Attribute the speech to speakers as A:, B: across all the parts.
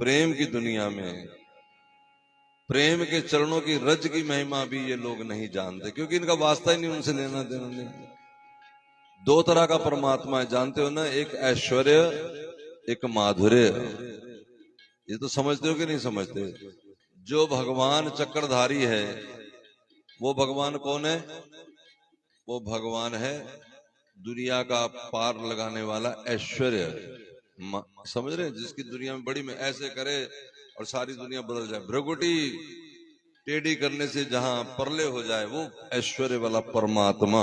A: प्रेम की दुनिया में प्रेम के चरणों की रज की महिमा भी ये लोग नहीं जानते, क्योंकि इनका वास्ता ही नहीं उनसे लेना देना नहीं। दो तरह का परमात्मा है, जानते हो ना, एक ऐश्वर्य, एक माधुर्य। ये तो समझते हो कि नहीं समझते? जो भगवान चक्रधारी है वो भगवान कौन है? वो भगवान है दुनिया का पार लगाने वाला ऐश्वर्य। समझ रहे हैं? जिसकी दुनिया में बड़ी में ऐसे करे और सारी दुनिया बदल जाए, भ्रगुटी टेढ़ी करने से जहां परले हो जाए, वो ऐश्वर्य वाला परमात्मा।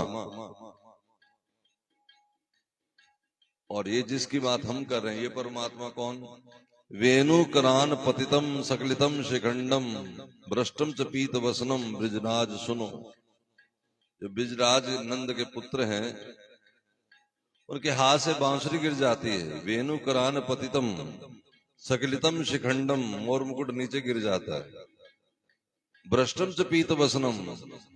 A: और ये जिसकी बात हम कर रहे हैं, ये परमात्मा कौन? वेणुकरान पतितम सकलितम शिखंडम भ्रष्टम च पीत वसनम ब्रिजराज सुनो। जो ब्रिजराज नंद के पुत्र हैं, उनके हाथ से बांसुरी गिर जाती है। वेणुकरान पतितम सकलितम शिखंडम, मोर मुकुट नीचे गिर जाता है। भ्रष्टम च पीत वसनम,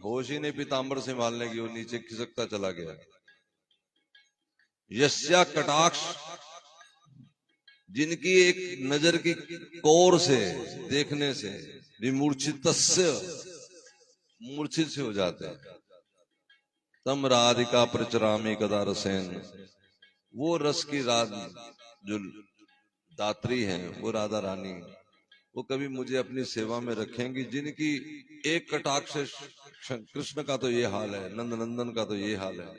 A: होश ही ने पीतांबर से मारने की, वो नीचे खिसकता चला गया। यस्या कटाक्ष, जिनकी एक नजर की कोर से देखने से विमूर्छित मूर्छित से हो जाते हैं। तम राधिका प्रचरामी कदा रसेन, वो रस की रात जो दात्री हैं, वो राधा रानी, वो कभी मुझे अपनी सेवा में रखेंगी जिनकी एक कटाक्ष से कृष्ण का तो ये हाल है, नंद नंदन का तो ये हाल है।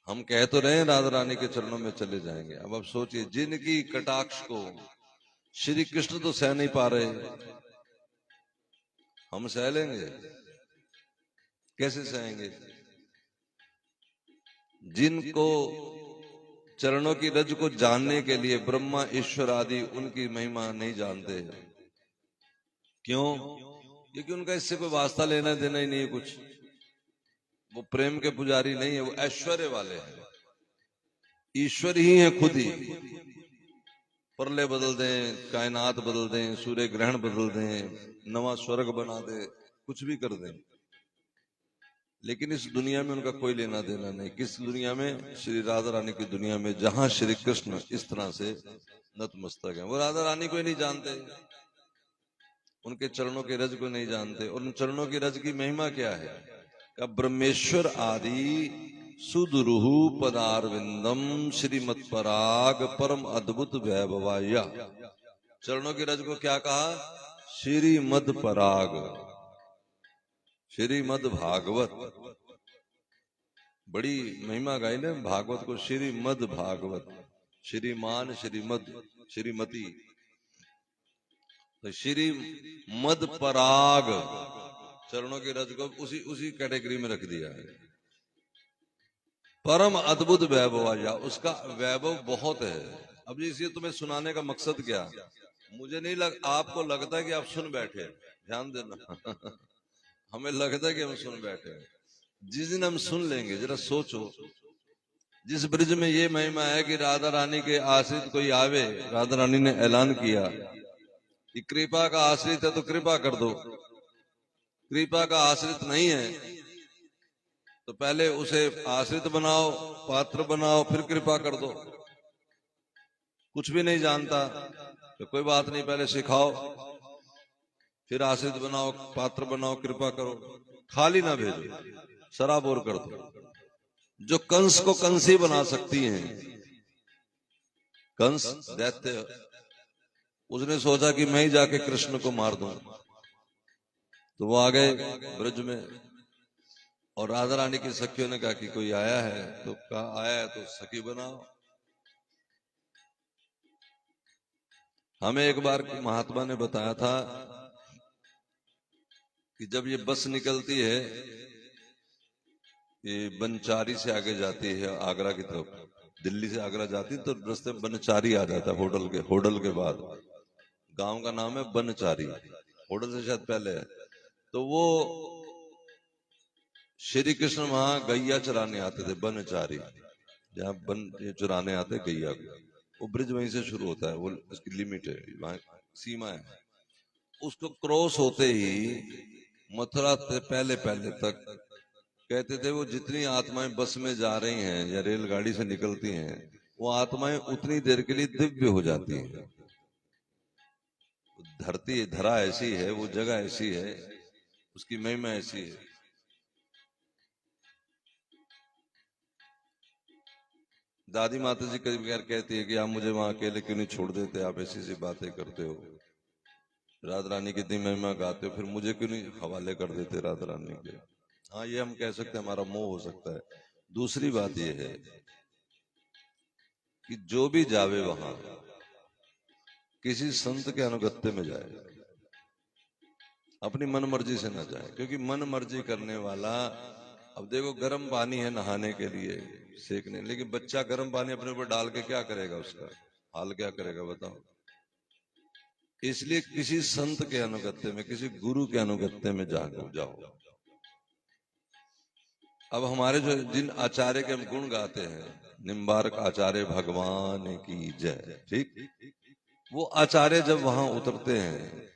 A: हम कह तो रहे हैं राधा रानी के चरणों में चले जाएंगे। अब आप सोचिए, जिनकी कटाक्ष को श्री कृष्ण तो सह नहीं पा रहे, हम सह लेंगे? कैसे सहेंगे? जिनको चरणों की रज को जानने के लिए ब्रह्मा ईश्वर आदि उनकी महिमा नहीं जानते। क्यों? क्योंकि उनका इससे कोई वास्ता लेना देना ही नहीं है कुछ। वो प्रेम के पुजारी नहीं है, वो ऐश्वर्य वाले हैं। ईश्वर ही है खुद ही। परले बदल दें, कायनात बदल दें, सूर्य ग्रहण बदल दें, नवा स्वर्ग बना दे, कुछ भी कर दें, लेकिन इस दुनिया में उनका कोई लेना देना नहीं। किस दुनिया में? श्री राधा रानी की दुनिया में, जहां श्री कृष्ण इस तरह से नतमस्तक है। वो राधा रानी को ही नहीं जानते, उनके चरणों के रज को नहीं जानते। और उन चरणों की रज की महिमा क्या है? का ब्रह्मेश्वर आदि सुदुरुहु पदारविंदम श्रीमत पराग परम अद्भुत वैभवाया। चरणों की रज को क्या कहा? श्रीमद पराग, श्रीमद भागवत। बड़ी महिमा गाई ना भागवत को, श्रीमद भागवत, श्रीमान, श्रीमद, श्रीमती। तो श्रीमद पराग चरणों की रज को उसी कैटेगरी में रख दिया है। परम अद्भुत वैभव आया, उसका वैभव बहुत है। अब इसलिए तुम्हें सुनाने का मकसद क्या? मुझे नहीं आपको लगता है कि आप सुन बैठे, ध्यान देना। हमें लगता है कि हम सुन बैठे। जिस दिन हम सुन लेंगे, जरा सोचो, जिस ब्रिज में ये महिमा है कि राधा रानी के आश्रित कोई आवे, राधा रानी ने ऐलान किया कि कृपा का आश्रित है तो कृपा कर दो, कृपा का आश्रित नहीं है तो पहले उसे आश्रित बनाओ, पात्र बनाओ, फिर कृपा कर दो। कुछ भी नहीं जानता तो कोई बात नहीं, पहले सिखाओ, फिर आश्रित बनाओ, पात्र बनाओ, कृपा करो। खाली ना भेजो, सराबोर कर दो। जो कंस को कंसी बना सकती हैं, कंस दैत्य, उसने सोचा कि मैं ही जाके कृष्ण को मार दूं, तो वो आ गए ब्रज में। और राधा रानी की सखियों ने कहा कि कोई आया है, तो कहा आया है तो सखी बनाओ। हमें एक बार महात्मा ने बताया था कि जब ये बस निकलती है, ये बनचारी से आगे जाती है आगरा की तरफ, दिल्ली से आगरा जाती है, तो रास्ते में बनचारी आ जाता है, होडल के बाद गांव का नाम है बनचारी, होडल से शायद पहले है। तो वो श्री कृष्ण वहां गैया चराने आते थे, बनचारी, जहां बन चुराने आते गैया को। वो ब्रिज वहीं से शुरू होता है, वो उसकी लिमिट है, वहां सीमा है। उसको क्रॉस होते ही मथुरा से पहले तक कहते थे वो जितनी आत्माएं बस में जा रही हैं या रेलगाड़ी से निकलती हैं, वो आत्माएं उतनी देर के लिए दिव्य हो जाती हैं। धरती धरा ऐसी है, वो जगह ऐसी है, उसकी महिमा ऐसी है। दादी माता जी कई बार कहती है कि आप मुझे वहां अकेले क्यों नहीं छोड़ देते, आप ऐसी सी बातें करते हो, राधा रानी की इतनी महिमा गाते हो, फिर मुझे क्यों नहीं हवाले कर देते राधा रानी के। हाँ, ये हम कह सकते हैं, हमारा मोह हो सकता है। दूसरी बात यह है कि जो भी जावे वहां किसी संत के अनुगत्य में जाए, अपनी मन मर्जी से ना जाए, क्योंकि मन मर्जी करने वाला, अब देखो गर्म पानी है नहाने के लिए, सेकने, लेकिन बच्चा गर्म पानी अपने ऊपर डाल के क्या करेगा, उसका हाल क्या करेगा बताओ। इसलिए किसी संत के अनुगत्य में, किसी गुरु के अनुगत्य में जाओ। अब हमारे जो जिन आचार्य के हम गुण गाते हैं, निम्बार्क आचार्य भगवान की जय, ठीक, वो आचार्य जब वहां उतरते हैं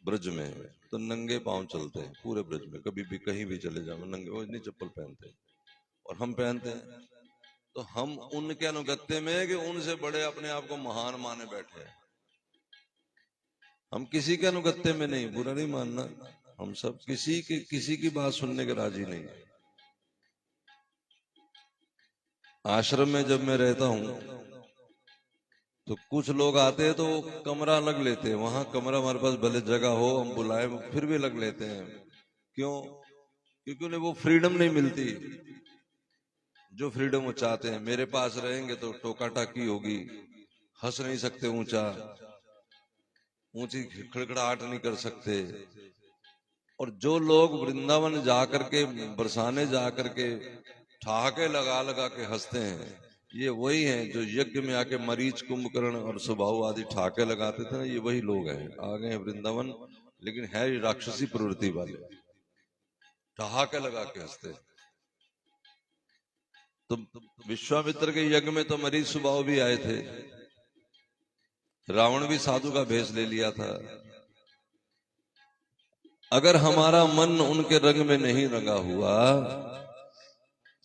A: ब्रज में तो नंगे पांव चलते हैं पूरे ब्रज में, कभी भी कहीं भी चले जाओ नंगे, वो नहीं चप्पल पहनते और हम पहनते हैं। तो हम उनके अनुगत्य में है कि उनसे बड़े अपने आप को महान माने बैठे हैं। हम किसी के अनुगत्य में नहीं, बुरा नहीं मानना, हम सब किसी की बात सुनने के राजी नहीं। आश्रम में जब मैं रहता हूं तो कुछ लोग आते हैं तो कमरा अलग लेते हैं, वहां कमरा हमारे पास भले जगह हो, हम बुलाए फिर भी अलग लेते हैं। क्यों? क्योंकि उन्हें वो फ्रीडम नहीं मिलती जो फ्रीडम वो चाहते हैं। मेरे पास रहेंगे तो टोका टाकी होगी, हंस नहीं सकते, ऊंची खड़खड़ाहट नहीं कर सकते। और जो लोग वृंदावन जाकर के, बरसाने जाकर के ठहाके लगा लगा के हंसते हैं, ये वही हैं जो यज्ञ में आके मरीच, कुंभकर्ण और स्वभाव आदि ठहाके लगाते थे ना, ये वही लोग हैं। आ गए वृंदावन, लेकिन है राक्षसी प्रवृत्ति वाले, ठहाके लगा के हंसते। तो विश्वामित्र के यज्ञ में तो मरीच स्वभाव भी आए थे, रावण भी साधु का भेष ले लिया था। अगर हमारा मन उनके रंग में नहीं रंगा हुआ,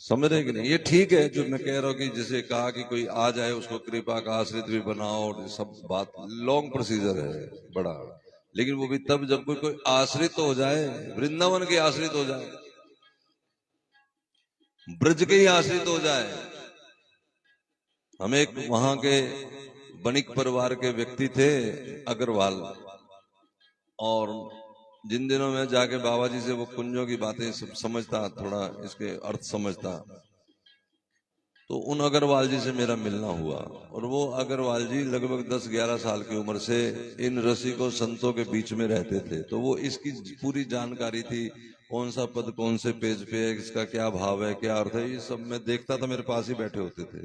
A: समझ रहे कि नहीं? ये ठीक है जो मैं कह रहा हूं कि जैसे कहा कि कोई आ जाए उसको कृपा का आश्रित भी बनाओ, सब बात लॉन्ग प्रोसीजर है बड़ा, लेकिन वो भी तब जब कोई आश्रित तो हो जाए, वृंदावन के आश्रित हो जाए, ब्रज के ही आश्रित हो जाए। हम एक वहां के वणिक परिवार के व्यक्ति थे, अग्रवाल, और जिन दिनों में जाके बाबा जी से वो कुंजों की बातें सब समझता, थोड़ा इसके अर्थ समझता, तो उन अग्रवाल जी से मेरा मिलना हुआ। और वो अग्रवाल जी लगभग 10-11 साल की उम्र से इन रसिकों संतों के बीच में रहते थे, तो वो इसकी पूरी जानकारी थी, कौन सा पद कौन से पेज पे है, इसका क्या भाव है, क्या अर्थ है, ये सब मैं देखता था, मेरे पास ही बैठे होते थे।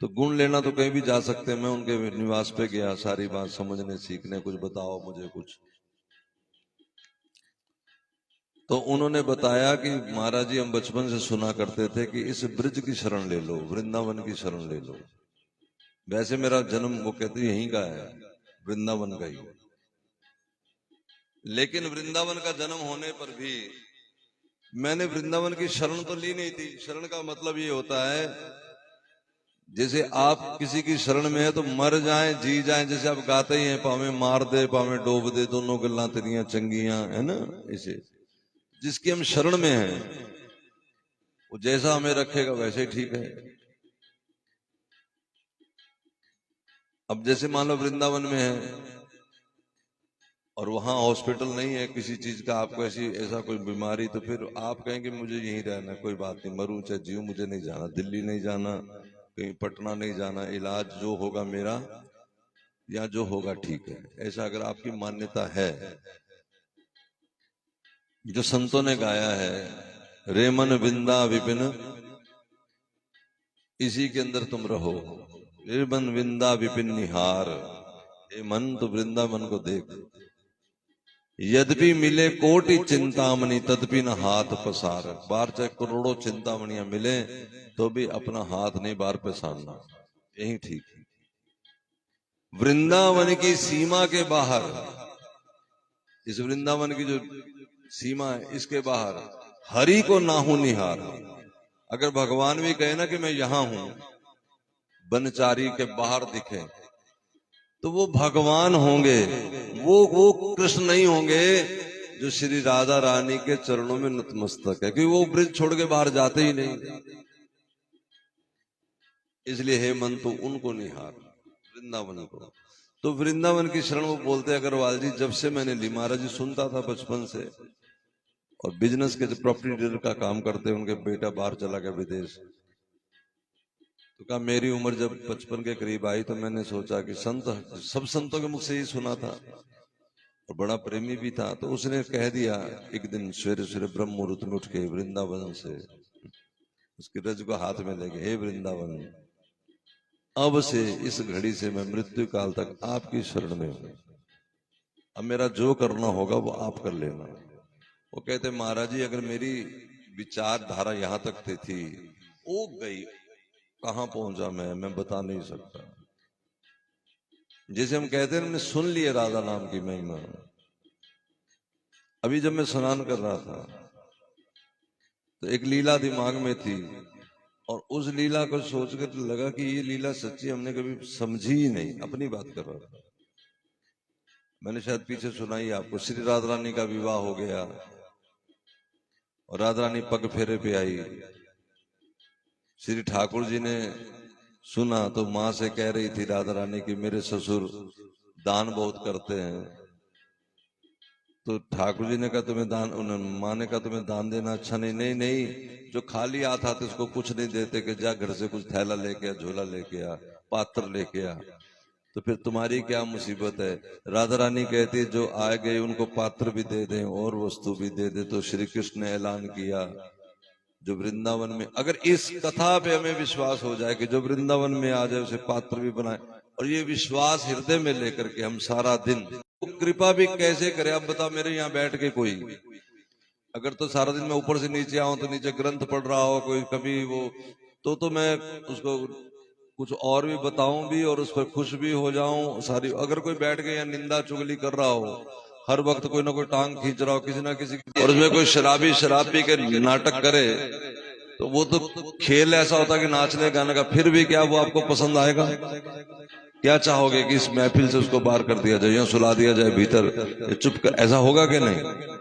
A: तो गुण लेना तो कहीं भी जा सकते हैं, मैं उनके निवास पे गया, सारी बात समझने सीखने, कुछ बताओ मुझे कुछ। तो उन्होंने बताया कि महाराज जी, हम बचपन से सुना करते थे कि इस ब्रज की शरण ले लो, वृंदावन की शरण ले लो। वैसे मेरा जन्म वो कहते यहीं का है, वृंदावन का ही, लेकिन वृंदावन का जन्म होने पर भी मैंने वृंदावन की शरण तो ली नहीं थी। शरण का मतलब ये होता है, जैसे आप किसी की शरण में है तो मर जाएं जी जाएं, जैसे आप गाते ही हैं, पावे मार दे पावे डोब दे, दोनों गल्ला तेरियां चंगियां, है ना। इसे जिसकी हम शरण में हैं, वो जैसा हमें रखेगा वैसे ही ठीक है। अब जैसे मान लो वृंदावन में है और वहां हॉस्पिटल नहीं है किसी चीज का, आपको ऐसा कोई बीमारी, तो फिर आप कहेंगे मुझे यहीं रहना, कोई बात नहीं, मरूं चाहे जीऊं, मुझे नहीं जाना, दिल्ली नहीं जाना, कहीं पटना नहीं जाना, इलाज जो होगा मेरा, या जो होगा ठीक है। ऐसा अगर आपकी मान्यता है, जो संतों ने गाया है, रेमन विंदा विपिन, इसी के अंदर तुम रहो, रेमन विंदा विपिन निहार, ये मन तो वृंदावन को देख, यद्यपि मिले कोटि चिंतामणि तदपि न हाथ पसार। बाहर चाहे करोड़ों चिंतामणियां मिले तो भी अपना हाथ नहीं बाहर पसारना, यही ठीक है। वृंदावन की सीमा के बाहर, इस वृंदावन की जो सीमा है इसके बाहर हरि को नाहू निहार। अगर भगवान भी कहे ना कि मैं यहां हूं, बनचारी के बाहर दिखे तो वो भगवान होंगे, वो कृष्ण नहीं होंगे जो श्री राधा रानी के चरणों में नतमस्तक है, क्योंकि वो ब्रिज छोड़ के बाहर जाते ही नहीं। इसलिए हे मन तो उनको निहार, वृंदावन को। तो वृंदावन की शरण वो बोलते अग्रवाल जी, जब से मैंने ली, महाराज जी सुनता था बचपन से, और बिजनेस के जो प्रॉपर्टी डीलर का काम करते, उनके बेटा बाहर चला गया विदेश। तो कहा मेरी उम्र जब 55 के करीब आई तो मैंने सोचा कि संत, सब संतों के मुख से ही सुना था और बड़ा प्रेमी भी था, तो उसने कह दिया एक दिन सवेरे सवेरे ब्रह्म मुहूर्त में उठ के वृंदावन से उसकी रज को हाथ में लेके, हे वृंदावन, अब से इस घड़ी से मैं मृत्यु काल तक आपकी शरण में हूं, अब मेरा जो करना होगा वो आप कर लेना। वो कहते महाराज जी अगर मेरी विचारधारा यहां तक थी, वो गई, कहां पहुंचा मैं बता नहीं सकता। जैसे हम कहते हैं हमने सुन लिए राधा नाम की महिमा। अभी जब मैं स्नान कर रहा था तो एक लीला दिमाग में थी, और उस लीला को सोचकर लगा कि ये लीला सच्ची हमने कभी समझी ही नहीं। अपनी बात कर रहा था, मैंने शायद पीछे सुनाई आपको, श्री राधा रानी का विवाह हो गया और राधा रानी पग फेरे पे आई। श्री ठाकुर जी ने सुना तो माँ से कह रही थी राधा रानी की मेरे ससुर दान बहुत करते हैं। तो ठाकुर जी ने कहा तुम्हें दान, माँ ने कहा तुम्हें दान देना अच्छा नहीं। नहीं नहीं, जो खाली आता था उसको कुछ नहीं देते कि जा घर से कुछ थैला लेके आ, झोला लेके आ, पात्र लेके आ, तो फिर तुम्हारी क्या मुसीबत है। राधा रानी कहती जो आए गए उनको पात्र भी दे दें और वस्तु भी दे दे। तो श्री कृष्ण ने ऐलान किया जो वृंदावन में, अगर इस कथा पे हमें विश्वास हो जाए कि जो वृंदावन में आ जाए उसे पात्र भी बनाए, और ये विश्वास हृदय में लेकर के हम सारा दिन, तो कृपा भी कैसे करे। अब बता मेरे यहाँ बैठ के कोई अगर तो सारा दिन मैं ऊपर से नीचे आऊं तो नीचे ग्रंथ पढ़ रहा हो कोई, कभी वो तो मैं उसको कुछ और भी बताऊं भी और उस पर खुश भी हो जाऊं सारी। अगर कोई बैठ के यहाँ निंदा चुगली कर रहा हो, हर वक्त कोई ना कोई टांग खींच रहा हो किसी ना किसी, और उसमें कोई शराबी शराब पी के नाटक करे, तो वो तो खेल ऐसा होता कि नाचने गाने का, फिर भी क्या वो आपको पसंद आएगा? क्या चाहोगे कि इस महफिल से उसको बाहर कर दिया जाए या सुला दिया जाए भीतर, चुप कर, ऐसा होगा कि नहीं?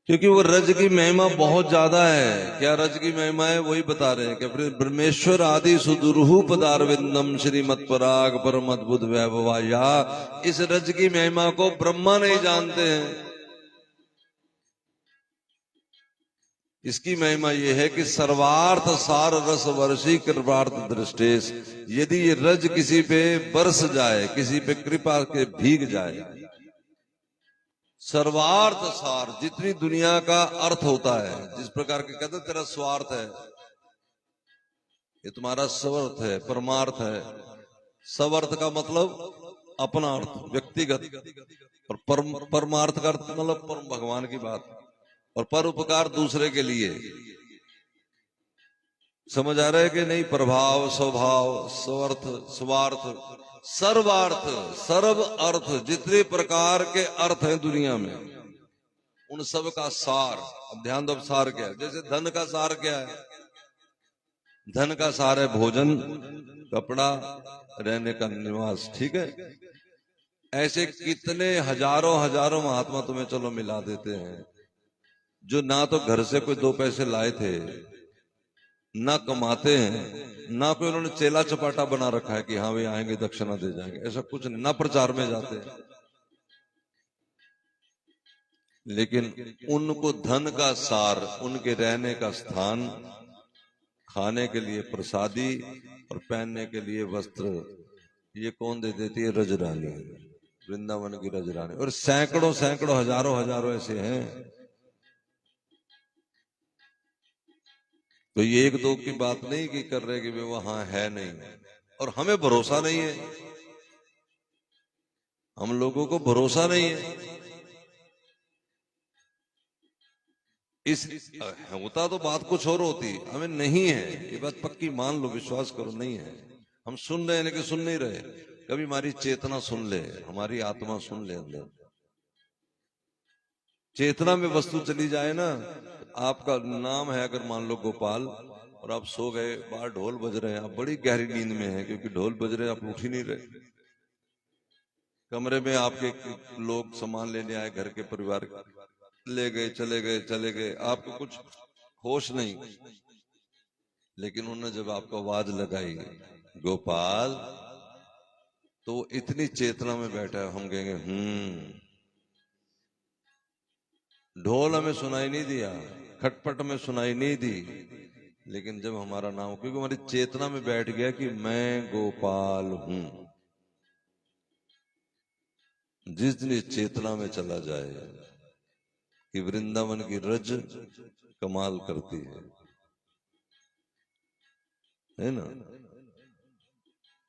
A: क्योंकि वो रज की महिमा बहुत ज्यादा है। क्या रज की महिमा है वही बता रहे हैं कि ब्रह्मेश्वर आदि सुदुरहु पदारविंदम श्रीमत् पराग परम अद्भुत वैभवाया। इस रज की महिमा को ब्रह्मा नहीं जानते हैं। इसकी महिमा यह है कि सर्वार्थ सार रस वर्षी कृपार्थ दृष्टेश, यदि ये रज किसी पे बरस जाए, किसी पे कृपा के भीग जाए, सर्वार्थ सार, जितनी दुनिया का अर्थ होता है, जिस प्रकार के कहते तेरा स्वार्थ है, ये तुम्हारा स्वर्थ है, परमार्थ है। स्वर्थ का मतलब अपना अर्थ व्यक्तिगत, और परमार्थ का अर्थ मतलब परम भगवान की बात, और पर उपकार दूसरे के लिए। समझ आ रहा है कि नहीं? प्रभाव, स्वभाव, स्वर्थ, स्वार्थ, सर्वार्थ, सर्व अर्थ, जितने प्रकार के अर्थ हैं दुनिया में, उन सब का सार। अब ध्यान दो सार क्या है। जैसे धन का सार क्या है? धन का सार है भोजन, कपड़ा, रहने का निवास, ठीक है। ऐसे कितने हजारों हजारों महात्मा तुम्हें चलो मिला देते हैं जो ना तो घर से कोई 2 पैसे लाए थे, ना कमाते हैं, ना कोई उन्होंने चेला चपाटा बना रखा है कि हाँ वे आएंगे दक्षिणा दे जाएंगे, ऐसा कुछ नहीं, ना प्रचार में जाते हैं। लेकिन उनको धन का सार, उनके रहने का स्थान, खाने के लिए प्रसादी और पहनने के लिए वस्त्र, ये कौन दे देती है? रज रानी, वृंदावन की रज रानी। और सैकड़ों सैकड़ों हजारों हजारों ऐसे हैं। तो ये 1-2 की बात नहीं कि कर रहे कि वे वहां है नहीं, और हमें भरोसा नहीं है, हम लोगों को भरोसा नहीं है। इस होता तो बात कुछ और होती, हमें नहीं है, ये बात पक्की मान लो, विश्वास करो, नहीं है। हम सुन रहे हैं लेकिन सुन नहीं रहे। कभी हमारी चेतना सुन ले, हमारी आत्मा सुन ले, अंदर चेतना में वस्तु चली जाए ना। आपका नाम है अगर मान लो गोपाल, और आप सो गए, बाहर ढोल बज रहे हैं, आप बड़ी गहरी नींद में हैं क्योंकि ढोल बज रहे हैं, आप उठ ही नहीं रहे। कमरे में आपके लोग सामान लेने आए, घर के परिवार ले गए, चले गए चले गए, आपको कुछ होश नहीं। लेकिन उन्होंने जब आपको आवाज लगाई गोपाल, तो इतनी चेतना में बैठा है, हम कहेंगे ढोल हमें सुनाई नहीं दिया, खटपट में सुनाई नहीं दी, लेकिन जब हमारा नाम, क्योंकि हमारी चेतना में बैठ गया कि मैं गोपाल हूं। जिस दिन इस चेतना में चला जाए कि वृंदावन की रज कमाल करती है ना।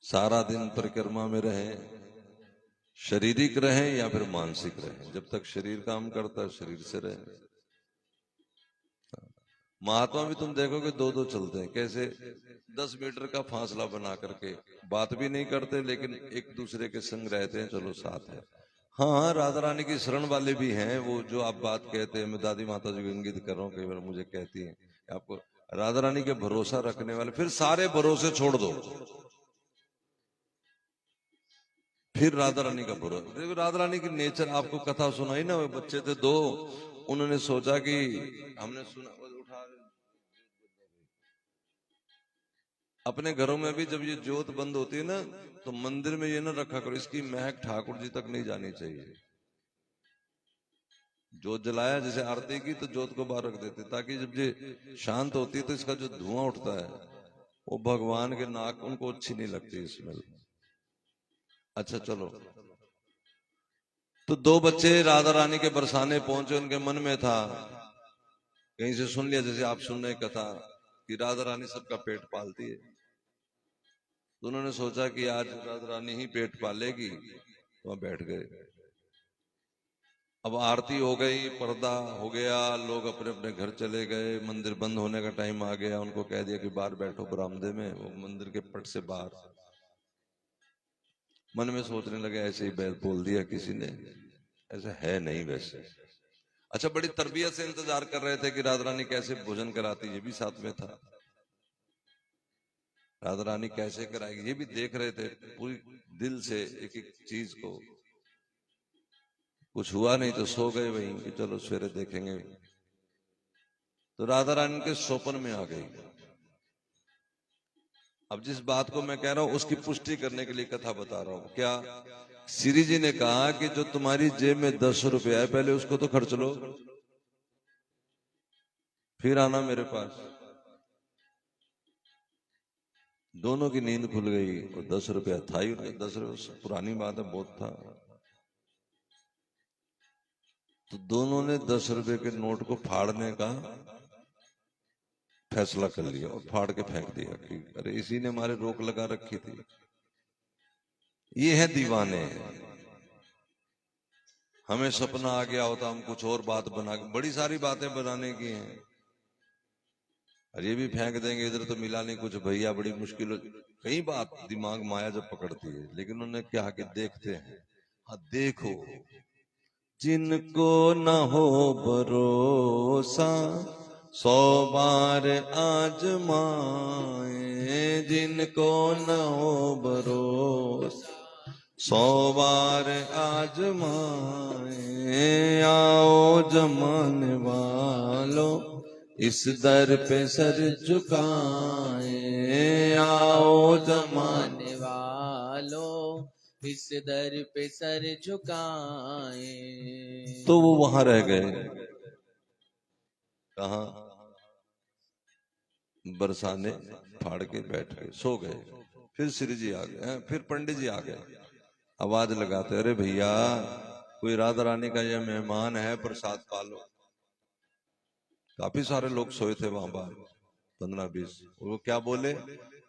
A: सारा दिन परिक्रमा में रहें, शारीरिक रहें या फिर मानसिक रहें, जब तक शरीर काम करता है शरीर से रहें। महात्मा भी तुम देखोगे दो दो चलते हैं, कैसे 10 मीटर का फासला बना करके बात भी नहीं करते, लेकिन एक दूसरे के संग रहते हैं, चलो साथ है। हाँ, राधा रानी की शरण वाले भी हैं, वो जो आप बात कहते हैं, मैं दादी माता जी को इंगित कर रहा हूँ, कई बार मुझे कहती हैं आपको राधा रानी के भरोसा रखने वाले, फिर सारे भरोसे छोड़ दो, फिर राधा रानी का भरोसा। देखो राधा रानी की नेचर, आपको कथा सुनाई ना, वो बच्चे थे दो, उन्होंने सोचा कि हमने सुना, उठा अपने घरों में भी जब ये ज्योत बंद होती है ना, तो मंदिर में ये ना रखा करो, इसकी महक ठाकुर जी तक नहीं जानी चाहिए। जोत जलाया जैसे आरती की, तो जोत को बाहर रख देते, ताकि जब ये शांत होती है तो इसका जो धुआं उठता है वो भगवान के नाक, उनको अच्छी नहीं लगती स्मेल। अच्छा चलो, तो दो बच्चे राधा रानी के बरसाने पहुंचे, उनके मन में था, कहीं से सुन लिया जैसे आप सुन रहे कथा कि राधा रानी सबका पेट पालती है, तो उन्होंने सोचा कि आज राधा रानी ही पेट पालेगी, तो वहां बैठ गए। अब आरती हो गई, पर्दा हो गया, लोग अपने अपने घर चले गए, मंदिर बंद होने का टाइम आ गया, उनको कह दिया कि बाहर बैठो बरामदे में, वो मंदिर के पट से बाहर। मन में सोचने लगे ऐसे ही बोल दिया किसी ने, ऐसा है नहीं वैसे। अच्छा, बड़ी तरबियत से इंतजार कर रहे थे कि राधा रानी कैसे भोजन कराती, ये भी साथ में था, राधा रानी कैसे कराएगी ये भी देख रहे थे पूरी दिल से, एक एक चीज को। कुछ हुआ नहीं तो सो गए वहीं कि चलो सवेरे देखेंगे। तो राधा रानी के स्वप्न में आ गई। अब जिस बात को मैं कह रहा हूं उसकी पुष्टि करने के लिए कथा बता रहा हूं। क्या श्री जी ने कहा कि जो तुम्हारी जेब में 10 रुपया है, पहले उसको तो खर्च लो, फिर आना मेरे पास। दोनों की नींद खुल गई और 10 रुपया था ही उनके। 10 रुपया पुरानी बात है, बहुत था। तो दोनों ने 10 रुपए के नोट को फाड़ने का फैसला कर लिया और फाड़ के फेंक दिया कि अरे इसी ने हमारे रोक लगा रखी थी। ये है दीवाने। हमें सपना आ गया होता, हम कुछ और बात बना, बड़ी सारी बातें बनाने की हैं, और ये भी फेंक देंगे, इधर तो मिला नहीं कुछ भैया, बड़ी मुश्किल। कई बात दिमाग माया जब पकड़ती है, लेकिन उन्होंने क्या कि देखते हैं। हाँ देखो, जिनको न हो भरोसा 100 बार आजमाए, जिनको न हो भरोसा 100 बार आजमाए, आओ जमाने वालों इस दर पे सर झुकाए, आओ जमाने
B: वालों इस दर पे सर झुकाए।
A: तो वो वहां रह गए। कहा? बरसाने फाड़ के बैठ गए, सो गए। फिर श्री जी आ गए, फिर पंडित जी आ गए, आवाज लगाते, अरे भैया कोई राधा रानी का ये मेहमान है, प्रसाद पालो। काफी सारे लोग सोए थे वहां बाहर, 15-20। वो क्या बोले,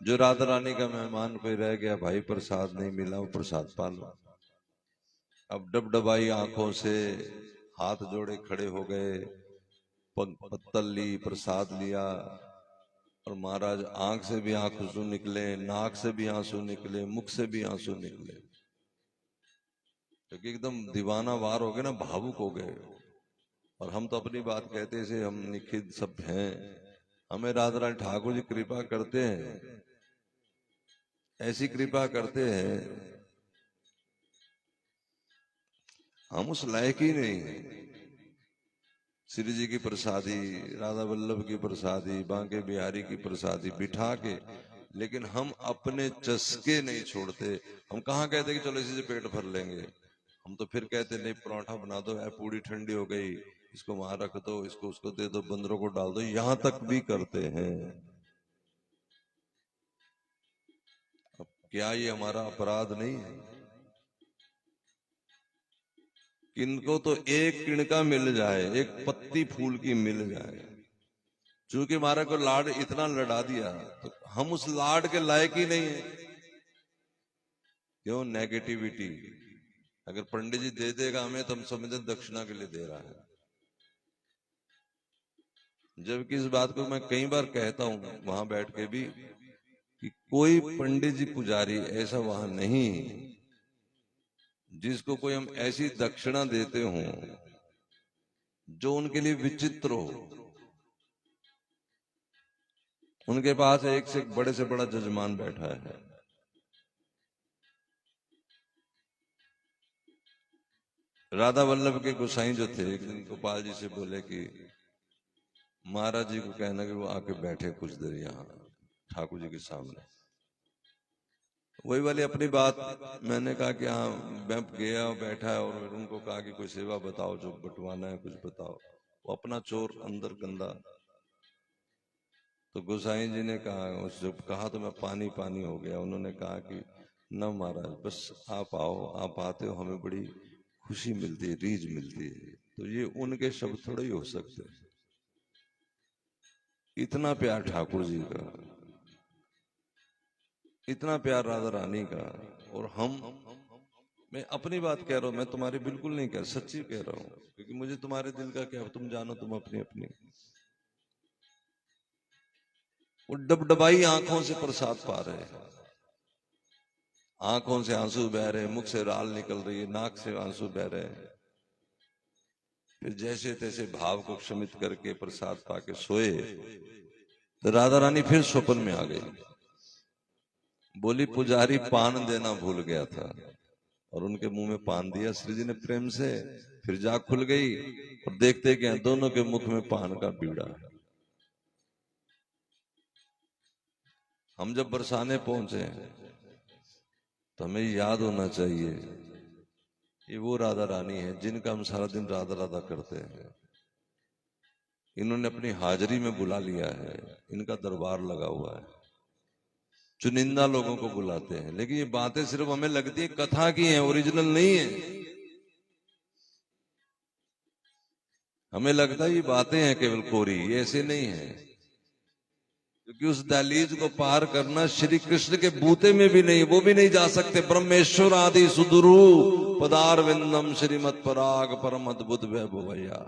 A: जो राधा रानी का मेहमान कोई रह गया भाई, प्रसाद नहीं मिला, वो प्रसाद पालो। अब डबडबाई आंखों से हाथ जोड़े खड़े हो गए, पत्तल ली, प्रसाद लिया, और महाराज आंख से भी आंसू निकले, नाक से भी आंसू निकले, मुख से भी आंसू निकले, क्योंकि एकदम दीवाना वार हो गए ना, भावुक हो गए। और हम तो अपनी बात कहते से हम निखित सब हैं, हमें राधा रानी ठाकुर जी कृपा करते हैं, ऐसी कृपा करते हैं, हम उस लायक ही नहीं हैं। श्री जी की प्रसादी, राधा वल्लभ की प्रसादी, बांके बिहारी की प्रसादी बिठा के, लेकिन हम अपने चस्के नहीं छोड़ते। हम कहाँ कहते कि चलो इसी से पेट भर लेंगे, हम तो फिर कहते नहीं पराठा बना दो, है पूरी ठंडी हो गई, इसको वहां रख दो, इसको उसको दे दो, बंदरों को डाल दो, यहां तक भी करते हैं। अब क्या ये हमारा अपराध नहीं है? किनको तो एक किणका मिल जाए, एक पत्ती फूल की मिल जाए, चूंकि हमारा को लाड इतना लड़ा दिया, तो हम उस लाड के लायक ही नहीं है। क्यों? नेगेटिविटी। अगर पंडित जी दे देगा हमें तो हम समझे दक्षिणा के लिए दे रहा है, जबकि इस बात को मैं कई बार कहता हूं वहां बैठ के भी कि कोई पंडित जी पुजारी ऐसा वहां नहीं जिसको कोई हम ऐसी दक्षिणा देते हों जो उनके लिए विचित्र हो। उनके पास एक से एक बड़े से बड़ा जजमान बैठा है। राधा वल्लभ के गोसाई जो थे, एक दिन गोपाल जी से बोले कि महाराज जी को कहना कि वो आके बैठे कुछ देर यहाँ ठाकुर जी के सामने। वही वाली अपनी बात मैंने कहा कि हाँ, मैं गया बैठा है और उनको कहा कि कोई सेवा बताओ, जो बंटवाना है कुछ बताओ। वो अपना चोर अंदर गंदा। तो गोसाई जी ने कहा, जब कहा तो मैं पानी पानी हो गया। उन्होंने कहा कि न महाराज, बस आप आओ, आप आते हो हमें बड़ी खुशी मिलती है, रीझ मिलती है। तो ये उनके शब्द थोड़े ही हो सकते। इतना प्यार ठाकुर जी का, इतना प्यार राधा रानी का, और मैं अपनी बात कह रहा हूं, मैं तुम्हारी बिल्कुल नहीं कह, सच्ची कह रहा हूं, क्योंकि मुझे तुम्हारे दिल का क्या, तुम जानो, तुम अपनी अपनी। वो डबडबाई आंखों से प्रसाद पा रहे हैं, आंखों से आंसू बह रहे, मुख से राल निकल रही है, नाक से आंसू बह रहे हैं। फिर जैसे तैसे भाव को क्षमित करके प्रसाद पाके सोए, तो राधा रानी फिर स्वप्न में आ गई। बोली पुजारी पान देना भूल गया था, और उनके मुंह में पान दिया श्री जी ने प्रेम से। फिर जाग खुल गई और देखते क्या, दोनों के मुख में पान का बीड़ा है। हम जब बरसाने पहुंचे तो हमें याद होना चाहिए ये वो राधा रानी है जिनका हम सारा दिन राधा राधा करते हैं। इन्होंने अपनी हाजिरी में बुला लिया है, इनका दरबार लगा हुआ है। चुनिंदा लोगों को बुलाते हैं, लेकिन ये बातें सिर्फ हमें लगती है कथा की हैं, ओरिजिनल नहीं है। हमें लगता है ये बातें हैं केवल कोरी, ये ऐसे नहीं है। क्योंकि उस दहलीज को पार करना श्री कृष्ण के बूते में भी नहीं, वो भी नहीं जा सकते। ब्रह्मेश्वर आदि सुदुरु पदार विंदम श्रीमत पराग परम अद्भुत वैभवया।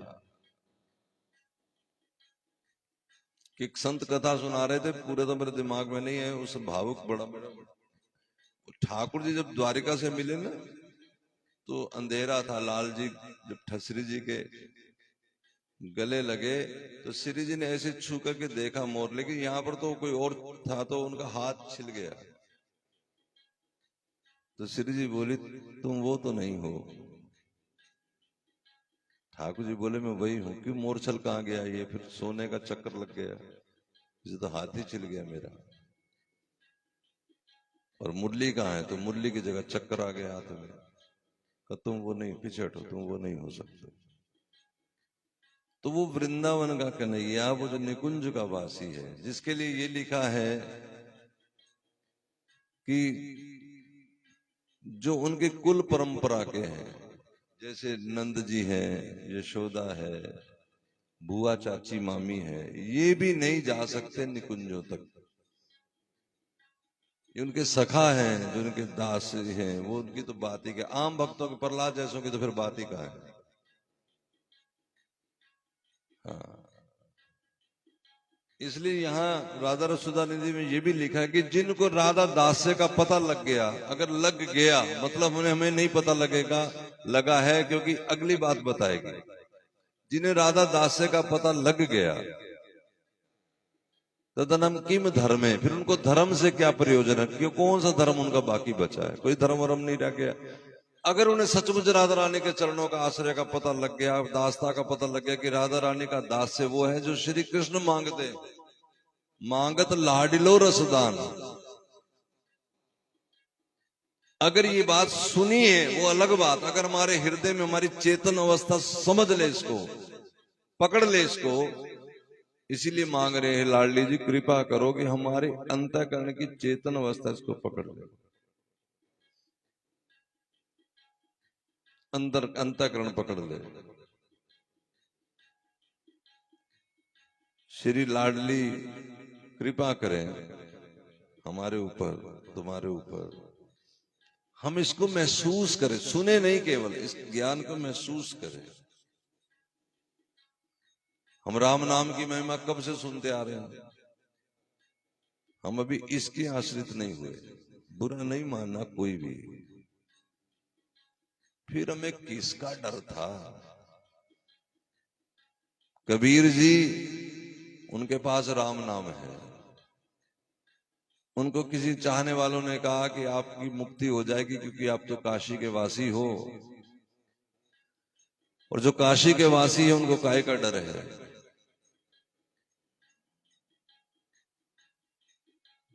A: कि एक संत कथा सुना रहे थे, पूरे तो मेरे दिमाग में नहीं है, उस भावुक बड़ा ठाकुर जी जब द्वारिका से मिले ना, तो अंधेरा था। लाल जी जब ठसरी जी के गले लगे तो श्री जी ने ऐसे छू करके देखा मोर, लेकिन यहाँ पर तो कोई और था, तो उनका हाथ छिल गया। तो श्री जी बोली तुम वो तो नहीं हो। ठाकुर जी बोले मैं वही हूं। क्यों? मोरछल कहाँ गया? ये फिर सोने का चक्कर लग गया, इसे तो हाथ ही छिल गया मेरा। और मुरली कहाँ है? तो मुरली की जगह चक्कर आ गया हाथ में। कहा तुम वो नहीं, पीछे हटो, तुम वो नहीं हो सकते। तो वो वृंदावन का कन्हैया, वो जो निकुंज का वासी है, जिसके लिए ये लिखा है कि जो उनके कुल परंपरा के हैं, जैसे नंद जी हैं, यशोदा है, बुआ चाची मामी है, ये भी नहीं जा सकते निकुंजों तक। ये उनके सखा हैं, जो उनके दास हैं, वो उनकी तो बात ही क्या। आम भक्तों के, प्रहलाद जैसों की तो फिर बात ही कहाँ है। हाँ, इसलिए यहाँ राधा रसुदा निधि में ये भी लिखा है कि जिनको राधा दास्य का पता लग गया, अगर लग गया मतलब हमें नहीं पता लगेगा, लगा है, क्योंकि अगली बात बताएगी। जिन्हें राधा दास्य का पता लग गया, तदनम किम धर्मे, फिर उनको धर्म से क्या प्रयोजन है, क्यों कौन सा धर्म उनका बाकी बचा है, कोई धर्म वरम नहीं रह गया। अगर उन्हें सचमुच राधा रानी के चरणों का आश्रय का पता लग गया, दासता का पता लग गया कि राधा रानी का दास से वो है जो श्री कृष्ण मांगते, मांगत लाडिलो रसदान, अगर ये बात सुनी है वो अलग बात, अगर हमारे हृदय में हमारी चेतन अवस्था समझ ले, इसको पकड़ ले इसको, इसीलिए मांग रहे हैं लाडली जी कृपा करो कि हमारे अंतःकरण की चेतन अवस्था इसको पकड़ ले, अंदर अंतःकरण पकड़ ले। श्री लाडली कृपा करें हमारे ऊपर, तुम्हारे ऊपर, हम इसको महसूस करें, सुने नहीं केवल, इस ज्ञान को महसूस करें। हम राम नाम की महिमा कब से सुनते आ रहे हैं, हम अभी इसके आश्रित नहीं हुए। बुरा नहीं मानना कोई भी, फिर हमें किसका डर था। कबीर जी, उनके पास राम नाम है, उनको किसी चाहने वालों ने कहा कि आपकी मुक्ति हो जाएगी क्योंकि आप तो काशी के वासी हो, और जो काशी के वासी है उनको काहे का डर है।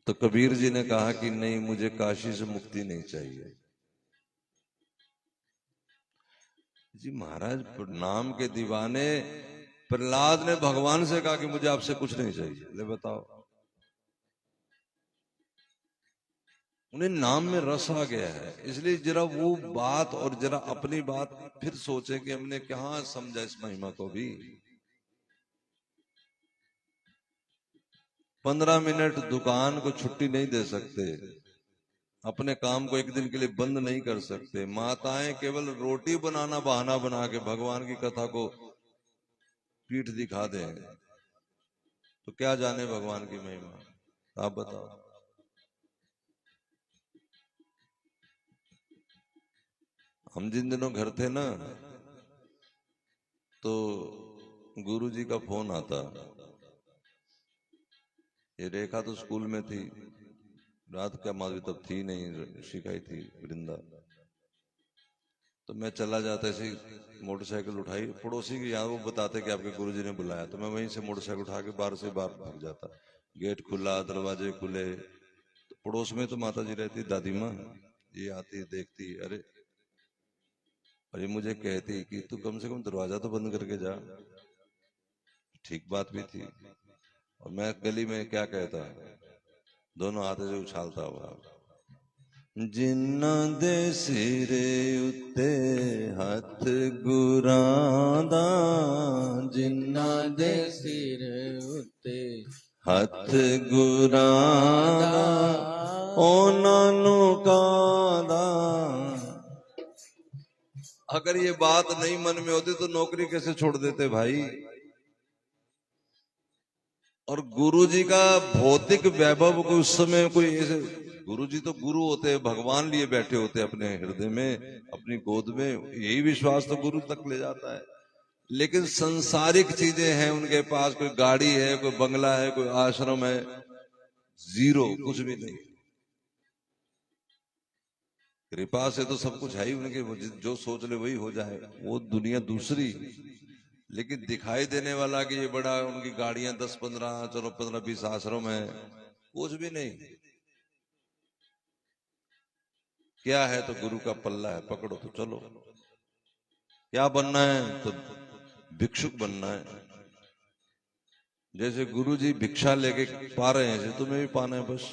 A: तो कबीर जी ने कहा कि नहीं, मुझे काशी से मुक्ति नहीं चाहिए। जी महाराज, नाम के दीवाने प्रहलाद ने भगवान से कहा कि मुझे आपसे कुछ नहीं चाहिए, ले बताओ। उन्हें नाम में रस आ गया है, इसलिए जरा वो बात और जरा अपनी बात फिर सोचे कि हमने कहां समझा इस महिमा को भी। 15 मिनट दुकान को छुट्टी नहीं दे सकते, अपने काम को एक दिन के लिए बंद नहीं कर सकते। माताएं केवल रोटी बनाना बहाना बना के भगवान की कथा को पीठ दिखा दें, तो क्या जाने भगवान की महिमा, आप बताओ। हम जिन दिनों घर थे ना, तो गुरुजी का फोन आता। ये रेखा तो स्कूल में थी, रात का माधवी तब थी नहीं, शिकाई थी वृंदा। तो मैं चला जाता, ऐसे मोटरसाइकिल उठाई, पड़ोसी के यहाँ वो बताते कि आपके गुरुजी ने बुलाया, तो मैं वहीं से मोटरसाइकिल उठा के बाहर से बाहर भाग जाता। गेट खुला, दरवाजे खुले, तो पड़ोस में तो माता जी रहती, दादी माँ, ये आती देखती, अरे, और ये मुझे कहती कि तू कम से कम दरवाजा तो बंद करके जा। ठीक बात भी थी। और मैं गली में क्या कहता, दोनों हाथ से उछालता हुआ, जिन्ना दे सिरे उत्ते हथ गुरां दा,
B: जिन्ना दे सिर उत्ते
A: हथ गुरां दा, ओनां नू कांदा। अगर ये बात नहीं मन में होती तो नौकरी कैसे छोड़ देते भाई। और गुरुजी का भौतिक वैभव को उस समय कोई ऐसे, गुरुजी तो गुरु होते हैं, भगवान लिए बैठे होते हैं अपने हृदय में, अपनी गोद में, यही विश्वास तो गुरु तक ले जाता है। लेकिन संसारिक चीजें हैं उनके पास, कोई गाड़ी है, कोई बंगला है, कोई आश्रम है, जीरो, कुछ भी नहीं। कृपा से तो सब कुछ है ही उनके, जो सोच ले वही हो जाए, वो दुनिया दूसरी। लेकिन दिखाई देने वाला कि ये बड़ा, उनकी गाड़ियां 10-15, चलो 15-20 आश्रम है, कुछ भी नहीं। क्या है तो गुरु का पल्ला है, पकड़ो तो चलो। क्या बनना है तो भिक्षुक बनना है। जैसे गुरु जी भिक्षा लेके पा रहे हैं, जैसे तुम्हें भी पाना है। बस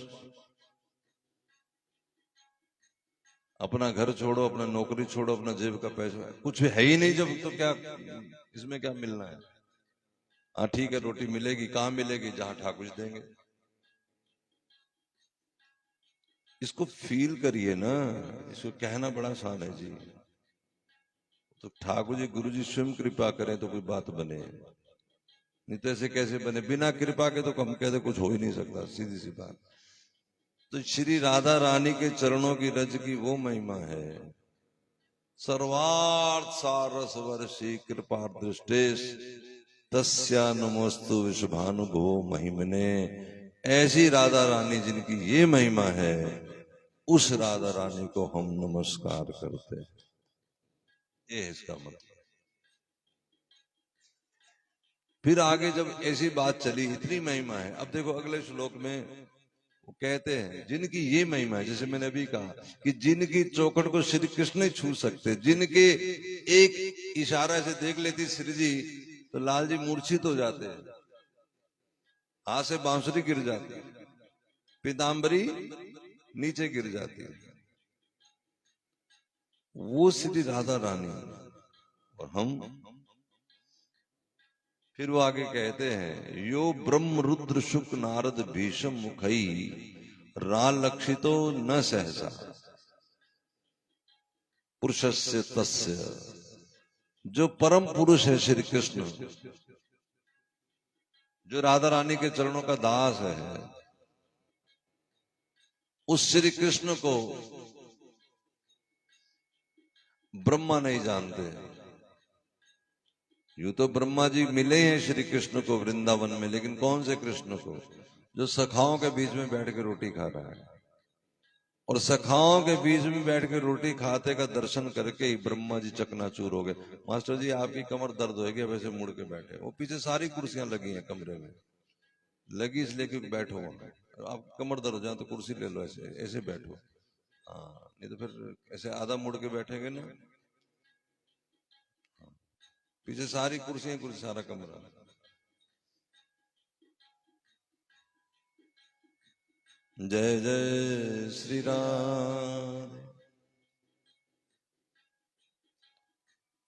A: अपना घर छोड़ो, अपना नौकरी छोड़ो, अपना जेब का पैसा कुछ है ही नहीं जब, तो क्या इसमें क्या मिलना है। हाँ ठीक है, रोटी मिलेगी, कहां मिलेगी, जहां ठाकुर जी देंगे। इसको फील करिए ना, इसको कहना बड़ा आसान है जी। तो ठाकुर जी, गुरु जी स्वयं कृपा करें तो कोई बात बने, नहीं तो ऐसे कैसे बने। बिना कृपा के तो हम कहते कुछ हो ही नहीं सकता, सीधी सी बात। तो श्री राधा रानी के चरणों की रज की वो महिमा है। सर्वार्थ सारस वर्षी कृपा दृष्टेश तस्या नमोस्तु विश्वभानुभो महिमने। ऐसी राधा रानी जिनकी ये महिमा है, उस राधा रानी को हम नमस्कार करते हैं। ये है इसका मतलब। फिर आगे जब ऐसी बात चली, इतनी महिमा है, अब देखो अगले श्लोक में वो कहते हैं जिनकी ये महिमा है, जैसे मैंने अभी कहा कि जिनकी चौखट को श्री कृष्ण ही छू सकते, जिनके एक इशारा से देख लेती श्री जी तो लाल जी मूर्छित हो जाते हैं, हाथ से बांसुरी गिर जाती है, पीतांबरी नीचे गिर जाती है। वो श्री राधा रानी। और हम फिर वो आगे कहते हैं, यो ब्रह्म रुद्र शुक नारद भीषम मुखई राल लक्षितो न सहसा पुरुषस्य तस्य। जो परम पुरुष है श्री कृष्ण, जो राधा रानी के चरणों का दास है, उस श्री कृष्ण को ब्रह्मा नहीं जानते। यूं तो ब्रह्मा जी मिले हैं श्री कृष्ण को वृंदावन में, लेकिन कौन से कृष्ण को? जो सखाओं के बीच में बैठ के रोटी खा रहा है। और सखाओं के बीच में बैठ के रोटी खाते का दर्शन करके ही ब्रह्मा जी चकनाचूर हो गए। मास्टर जी आपकी कमर दर्द होगी, वैसे मुड़ के बैठे। वो पीछे सारी कुर्सियां लगी हैं कमरे में, लगी इसलिए कि बैठो वहां। आप कमर दर्द हो जाए तो कुर्सी ले लो, ऐसे ऐसे बैठो। हाँ, नहीं तो फिर ऐसे आधा मुड़ के बैठेंगे ना, पीछे सारी कुर्सियां, कुर्सी सारा कमरा। जय जय श्री राम।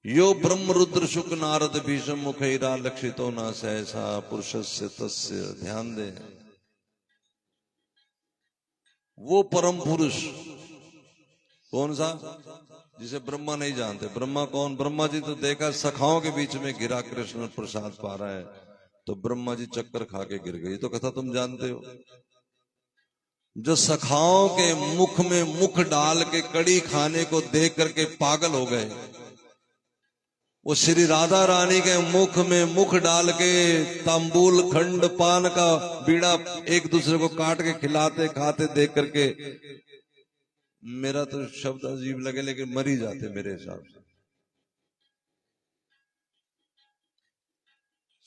A: यो ब्रह्म रुद्र शुक नारद भीषम मुखैरा लक्षितो न सहसा पुरुषस्य तस्य। ध्यान दे, वो परम पुरुष कौन सा? जिसे ब्रह्मा नहीं जानते। ब्रह्मा कौन? ब्रह्मा जी तो देखा सखाओं के बीच में गिरा कृष्ण प्रसाद पा रहा है, तो ब्रह्मा जी चक्कर खा के गिर गई। तो कथा तुम जानते हो। जो सखाओं के मुख में मुख डाल के कड़ी खाने को देख करके पागल हो गए, वो श्री राधा रानी के मुख में मुख डाल के तांबूल खंड पान का बीड़ा एक दूसरे को काट के खिलाते खाते देख करके, मेरा तो शब्द अजीब लगे लेकिन मर ही जाते मेरे हिसाब से।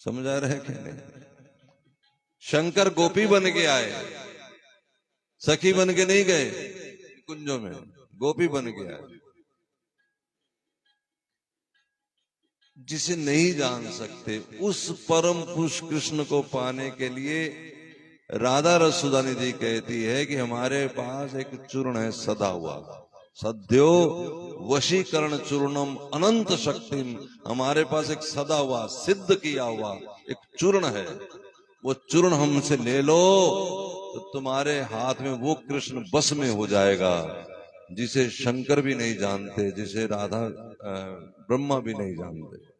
A: समझ आ रहे क्या नहीं? शंकर गोपी बन के आए, सखी बन के नहीं गए कुंजों में, गोपी बन के आए। जिसे नहीं जान सकते, उस परम पुरुष कृष्ण को पाने के लिए राधा रसुदा निधि कहती है कि हमारे पास एक चूर्ण है सदा हुआ, सद्यो वशीकरण चूर्णम अनंत शक्तिम। हमारे पास एक सदा हुआ सिद्ध किया हुआ एक चूर्ण है, वो चूर्ण हमसे ले लो तो तुम्हारे हाथ में वो कृष्ण बस में हो जाएगा, जिसे शंकर भी नहीं जानते, जिसे राधा ब्रह्मा भी नहीं जानते।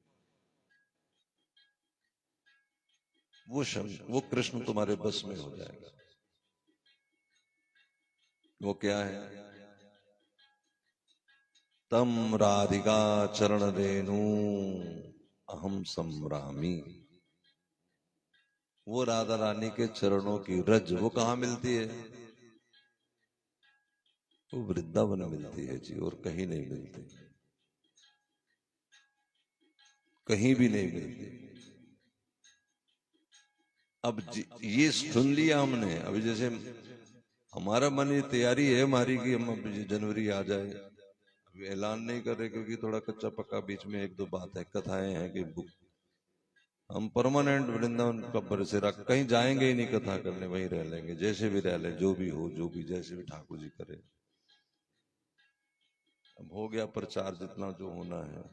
A: वो कृष्ण तुम्हारे बस में हो जाएगा। वो क्या है? तम राधिका चरण रेणु अहम सम्रामी। वो राधा रानी के चरणों की रज वो कहाँ मिलती है? वो वृंदावन मिलती है जी, और कहीं नहीं मिलती, कहीं भी नहीं मिलती। अब ये सुन लिया हमने। अभी जैसे हमारा मन, ये तैयारी है हमारी कि हम अब जनवरी आ जाए। अभी ऐलान नहीं कर रहे क्योंकि थोड़ा कच्चा पक्का बीच में एक दो बात है, कथाएं हैं कि बुक हम परमानेंट वृंदावन का बरसेरा कहीं जाएंगे ही नहीं कथा करने, वहीं रह लेंगे, जैसे भी रह ले, जो भी हो, जो भी जैसे भी ठाकुर जी करे। अब हो गया प्रचार जितना जो होना है,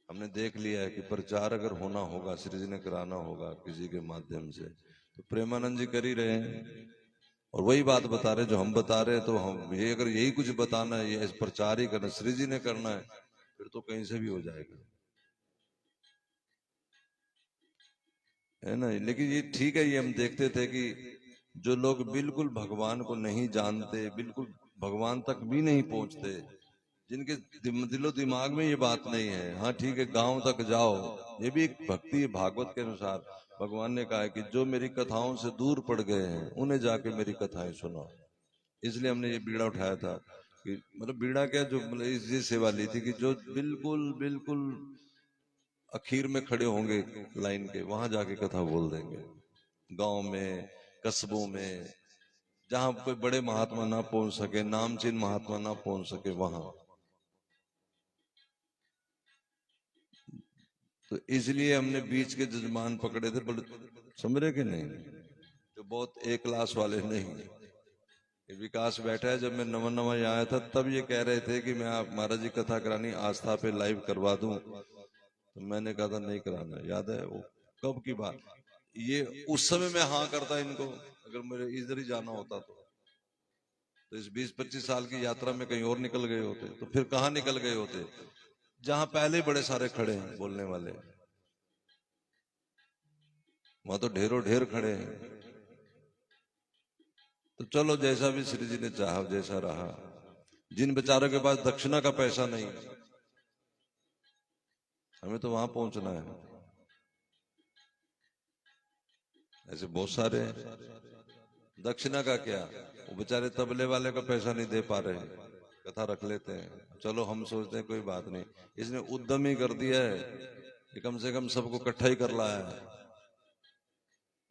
A: हमने देख लिया है कि प्रचार अगर होना होगा, श्री जी ने कराना होगा किसी के माध्यम से, तो प्रेमानंद जी कर ही रहे हैं और वही बात बता रहे जो हम बता रहे हैं। तो हम ये अगर यही कुछ बताना है, ये प्रचार ही करना, श्री जी ने करना है, फिर तो कहीं से भी हो जाएगा, है ना। लेकिन ये ठीक है, ये हम देखते थे कि जो लोग बिल्कुल भगवान को नहीं जानते, बिल्कुल भगवान तक भी नहीं पहुंचते, जिनके दिलो दिमाग में ये बात नहीं है, हाँ ठीक है गांव तक जाओ, ये भी एक भक्ति है। भागवत के अनुसार भगवान ने कहा है कि जो मेरी कथाओं से दूर पड़ गए हैं उन्हें जाके मेरी कथाएं सुनाओ। इसलिए हमने ये बीड़ा उठाया था कि मतलब बीड़ा क्या, जो मतलब ये सेवा ली थी कि जो बिल्कुल बिल्कुल आखिर में खड़े होंगे लाइन के, वहां जाके कथा बोल देंगे। गांव में, कस्बों में, जहां कोई बड़े महात्मा ना पहुंच सके, नामचीन महात्मा ना पहुंच सके, वहां। तो इसलिए हमने बीच के जजमान पकड़े थे, बड़े समझ रहे कि नहीं, जो बहुत एक क्लास वाले नहीं। ये विकास बैठा है, जब मैं नवा नवा यहाँ आया था तब ये कह रहे थे कि मैं आप महाराज जी कथा करानी आस्था पे लाइव करवा दूं, तो मैंने कहा था नहीं कराना। याद है वो कब की बात, ये उस समय मैं हाँ करता इनको, अगर मेरे इधर ही जाना होता तो इस 20-25 साल की यात्रा में कहीं और निकल गए होते। तो फिर कहाँ निकल गए होते, जहां पहले ही बड़े सारे खड़े हैं बोलने वाले, वहां तो ढेरों ढेर खड़े हैं। तो चलो जैसा भी श्री जी ने चाहा जैसा रहा। जिन बेचारों के पास दक्षिणा का पैसा नहीं, हमें तो वहां पहुंचना है। ऐसे बहुत सारे हैं, दक्षिणा का क्या, वो बेचारे तबले वाले का पैसा नहीं दे पा रहे हैं, कथा रख लेते हैं। चलो हम सोचते हैं कोई बात नहीं, इसने उद्यम ही कर दिया है कि कम से कम सबको इकट्ठा ही कर लाया है,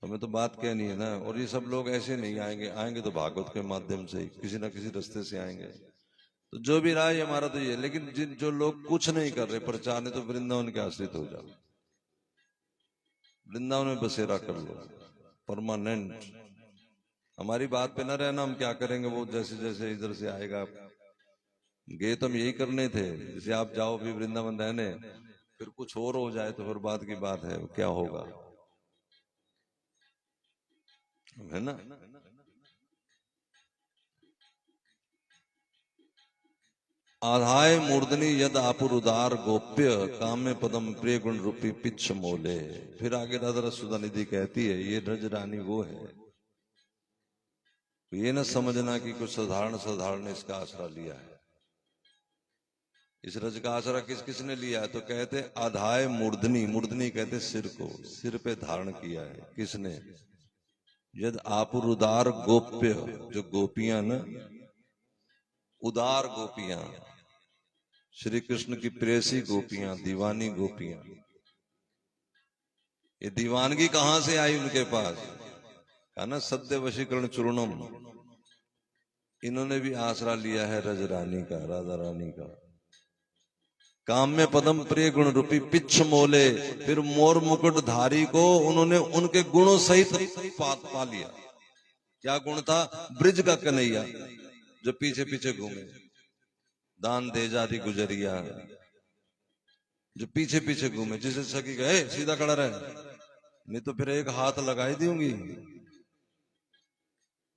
A: हमें तो बात कहनी है ना। और ये सब लोग ऐसे नहीं आएंगे, आएंगे तो भागवत के माध्यम से ही, किसी ना किसी रास्ते से आएंगे। तो जो भी रहा है हमारा तो ये, लेकिन जिन जो लोग कुछ नहीं कर रहे प्रचार ने, तो वृंदावन के आश्रित हो जाओ, वृंदावन में बसेरा कर लो परमानेंट। हमारी बात पे ना रहना, हम क्या करेंगे वो जैसे जैसे इधर से आएगा। गए तो हम यही करने थे, जैसे आप जाओ भी वृंदावन रहने, फिर कुछ और हो जाए तो फिर बात की बात है, क्या होगा, है ना। आधाय मूर्धनि यद आपुर उदार गोप्य, काम्य पदम प्रिय गुण रूपी पिच्छ मोले। फिर आगे राधा रसुदा निधि कहती है ये रज रानी वो है। ये न समझना कि कुछ साधारण साधारण ने इसका आसरा लिया है। इस रज का आसरा किस किसने लिया है, तो कहते आधाय मूर्धनि, मूर्धनि कहते सिर को, सिर पे धारण किया है किसने, यद आपुर उदार गोप्य, जो गोपियां ना, उदार गोपियां, श्री कृष्ण की प्रेसी गोपियां, दीवानी गोपियां। ये दीवानगी कहां से आई उनके पास, कहा ना सत्य वशीकरण चूर्णम। इन्होंने भी आसरा लिया है रज रानी का, राधा रानी का। काम्य पदम प्रिय गुण रूपी पिच्छ मोले, फिर मोर मुकुट धारी को उन्होंने उनके गुणों सहित पा लिया। क्या गुण था, ब्रिज का कन्हैया जो पीछे पीछे घूमे, दान दे जाती गुजरिया जो पीछे पीछे घूमे, जिसे सकी गए सीधा खड़ा रहे, नहीं तो फिर एक हाथ लगाई दूंगी,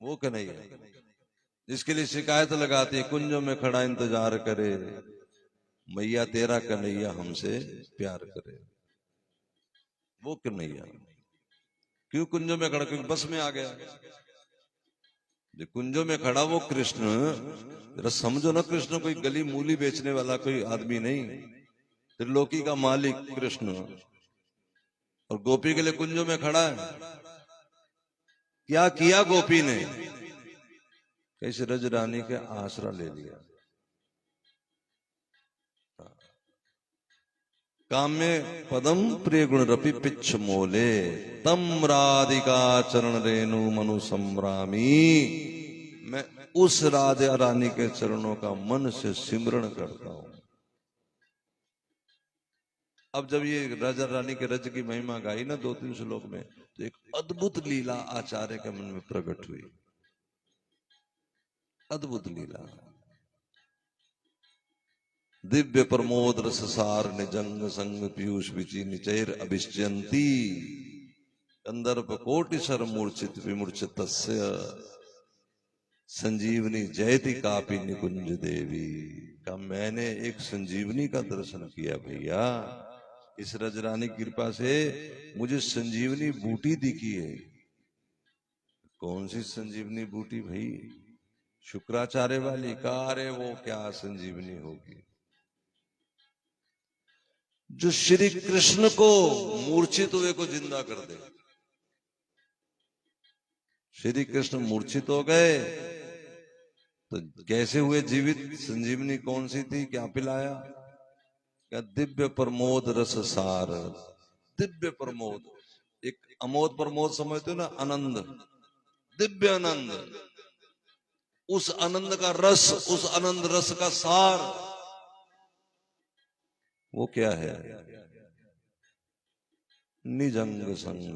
A: वो कन्हैया जिसके लिए शिकायत लगाती है, कुंजों में खड़ा इंतजार करे, मैया तेरा कन्हैया हमसे प्यार करे। वो कन्हैया क्यों कुंजों में खड़ा, क्योंकि बस में आ गया। जो कुंजों में खड़ा वो कृष्ण, जरा समझो ना, कृष्ण कोई गली मूली बेचने वाला कोई आदमी नहीं, त्रिलोकी का मालिक कृष्ण, और गोपी के लिए कुंजों में खड़ा है। क्या किया गोपी ने, कैसे रज रानी के आसरा ले लिया। काम्य पदम प्रिय गुण रपि पिच्छ मोले, तम राधिका चरण रेणु मनु संग्रामी। मैं उस राधा रानी के चरणों का मन से सिमरण करता हूं। अब जब ये राजा रानी के रज की महिमा गाई ना 2-3 श्लोक में, तो एक अद्भुत लीला आचार्य के मन में प्रकट हुई, अद्भुत लीला। दिव्य प्रमोद रस सार निजंग संग पीयूष विचि निचैर अभिष्यंती, कंदर्प कोटि सर मूर्छित विमूर्छित संजीवनी जयति कापी निकुंज देवी। का मैंने एक संजीवनी का दर्शन किया भैया, इस रजरानी की कृपा से मुझे संजीवनी बूटी दिखी है। कौन सी संजीवनी बूटी भाई, शुक्राचार्य वाली का, अरे वो क्या संजीवनी होगी। जो श्री कृष्ण को मूर्छित हुए को जिंदा कर दे। श्री कृष्ण मूर्छित हो गए तो कैसे हुए जीवित? संजीवनी कौन सी थी? क्या पिलाया? क्या? दिव्य प्रमोद रस सार। दिव्य प्रमोद, एक अमोद प्रमोद समझते हो ना, आनंद, दिव्य आनंद, उस आनंद का रस, उस आनंद रस का सार वो क्या है? निज अंग संग।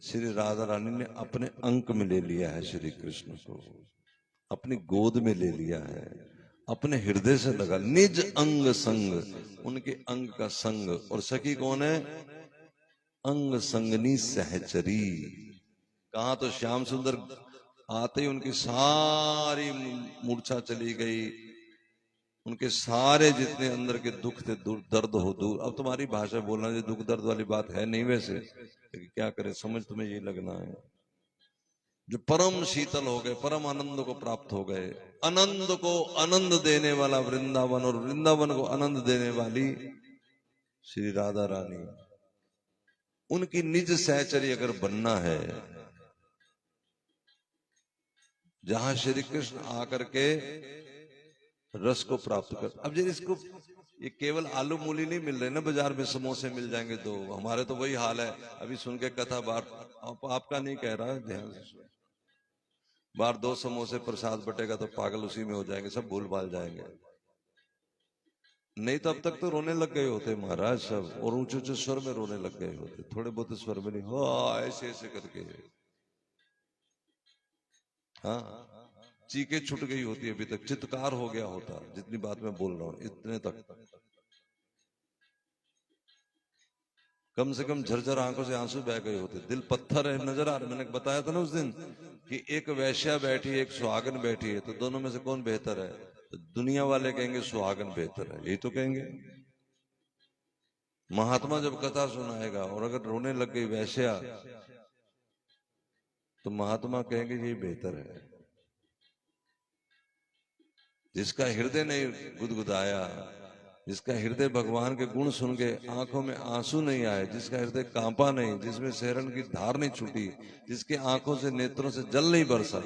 A: श्री राधा रानी ने अपने अंक में ले लिया है श्री कृष्ण को, अपनी गोद में ले लिया है, अपने हृदय से लगा। निज अंग संग, उनके अंग का संग। और सखी कौन है? अंग संगनी सहचरी। कहा तो श्याम सुंदर आते ही उनकी सारी मूर्छा चली गई, उनके सारे जितने अंदर के दुख थे दूर, दर्द हो दूर। अब तुम्हारी भाषा बोलना जो दुख दर्द वाली बात है नहीं वैसे, लेकिन क्या करे, समझ तुम्हें ये लगना है। जो परम शीतल हो गए, परम आनंद को प्राप्त हो गए। आनंद को आनंद देने वाला वृंदावन, और वृंदावन को आनंद देने वाली श्री राधा रानी। उनकी निज सहचरी अगर बनना है, जहां श्री कृष्ण आकर के रस को प्राप्त कर। अब जब इसको, ये केवल आलू मूली नहीं मिल रहे ना बाजार में, समोसे मिल जाएंगे तो। हमारे तो वही हाल है। अभी सुन के कथा बार, आपका नहीं कह रहा, ध्यान से सुन। बाहर 2 समोसे प्रसाद बटेगा तो पागल उसी में हो जाएंगे, सब भूल भाल जाएंगे। नहीं तो अब तक तो रोने लग गए होते महाराज सब, और ऊंचे ऊंचे स्वर में रोने लग गए होते, थोड़े बहुत स्वर में नहीं, हो ऐसे ऐसे करके। हाँ, चीखे छूट गई होती है, अभी तक चित्कार हो गया होता जितनी बात मैं बोल रहा हूं, इतने तक कम से कम झरझर आंखों से आंसू बह गए होते, दिल पत्थर है नजर आ रहा। मैंने बताया था ना उस दिन कि एक वैश्या बैठी है, एक सुहागन बैठी है, तो दोनों में से कौन बेहतर है? तो दुनिया वाले कहेंगे सुहागन बेहतर है, यही तो कहेंगे। महात्मा जब कथा सुनाएगा और अगर रोने लग गई वैश्या, तो महात्मा कहेंगे यही बेहतर है। जिसका हृदय नहीं गुदगुदाया, जिसका हृदय भगवान के गुण सुन के आंखों में आंसू नहीं आए, जिसका हृदय कांपा नहीं, जिसमें शहरन की धार नहीं छूटी, जिसके आंखों से नेत्रों से जल नहीं बरसा।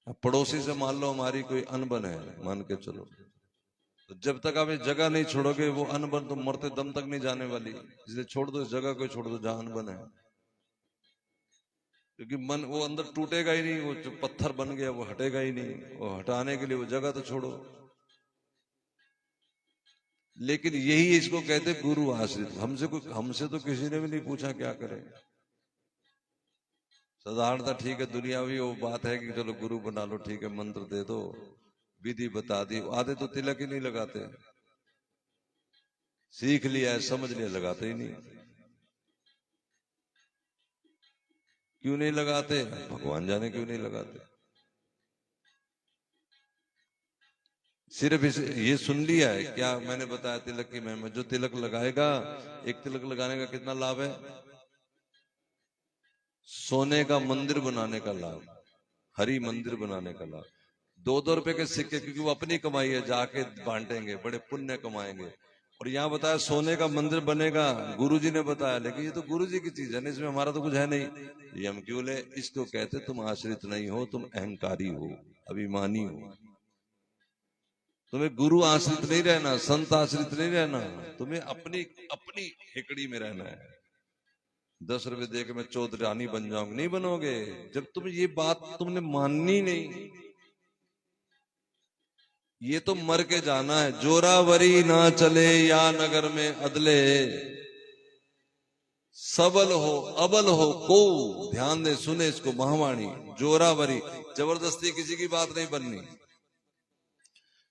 A: अब पड़ोसी से मान लो हमारी कोई अनबन है, मान के चलो, तो जब तक आप इस जगह नहीं छोड़ोगे वो अनबन तो मरते दम तक नहीं जाने वाली। इसलिए छोड़ दो इस जगह को, छोड़ दो जहां अनबन है, क्योंकि मन वो अंदर टूटेगा ही नहीं, वो जो पत्थर बन गया वो हटेगा ही नहीं। वो हटाने के लिए वो जगह तो छोड़ो। लेकिन यही इसको कहते गुरु आश्रित। हमसे तो किसी ने भी नहीं पूछा क्या करें। साधारणता ठीक है, दुनियावी वो बात है कि चलो गुरु बना लो, ठीक है, मंत्र दे दो, विधि बता दी। आधे तो तिलक ही नहीं लगाते, सीख लिया है, समझ लिया, लगाते ही नहीं। क्यों नहीं लगाते? भगवान जाने क्यों नहीं लगाते। सिर्फ ये सुन लिया है क्या मैंने बताया तिलक की महिमा। जो तिलक लगाएगा, एक तिलक लगाने का कितना लाभ है? सोने का मंदिर बनाने का लाभ, हरि मंदिर बनाने का लाभ। 2-2 रुपए के सिक्के, क्योंकि वो अपनी कमाई है, जाके बांटेंगे, बड़े पुण्य कमाएंगे। और यहाँ बताया सोने का मंदिर बनेगा, गुरुजी ने बताया। लेकिन ये तो गुरुजी की चीज है ना, इसमें हमारा तो कुछ है नहीं। ये हम क्यों ले? इसको कहते तुम आश्रित नहीं हो, तुम अहंकारी हो, अभिमानी हो। तुम्हें गुरु आश्रित नहीं रहना, संत आश्रित नहीं रहना, तुम्हें अपनी अपनी हेकड़ी में रहना है। 10 रुपए दे के मैं चौधरानी बन जाऊंगा, नहीं बनोगे जब तुम ये बात तुमने माननी नहीं। ये तो मर के जाना है। जोरावरी ना चले या नगर में अदले, सबल हो अबल हो को। ध्यान दे, सुने इसको, महावाणी। जोरावरी, जबरदस्ती किसी की बात नहीं बननी।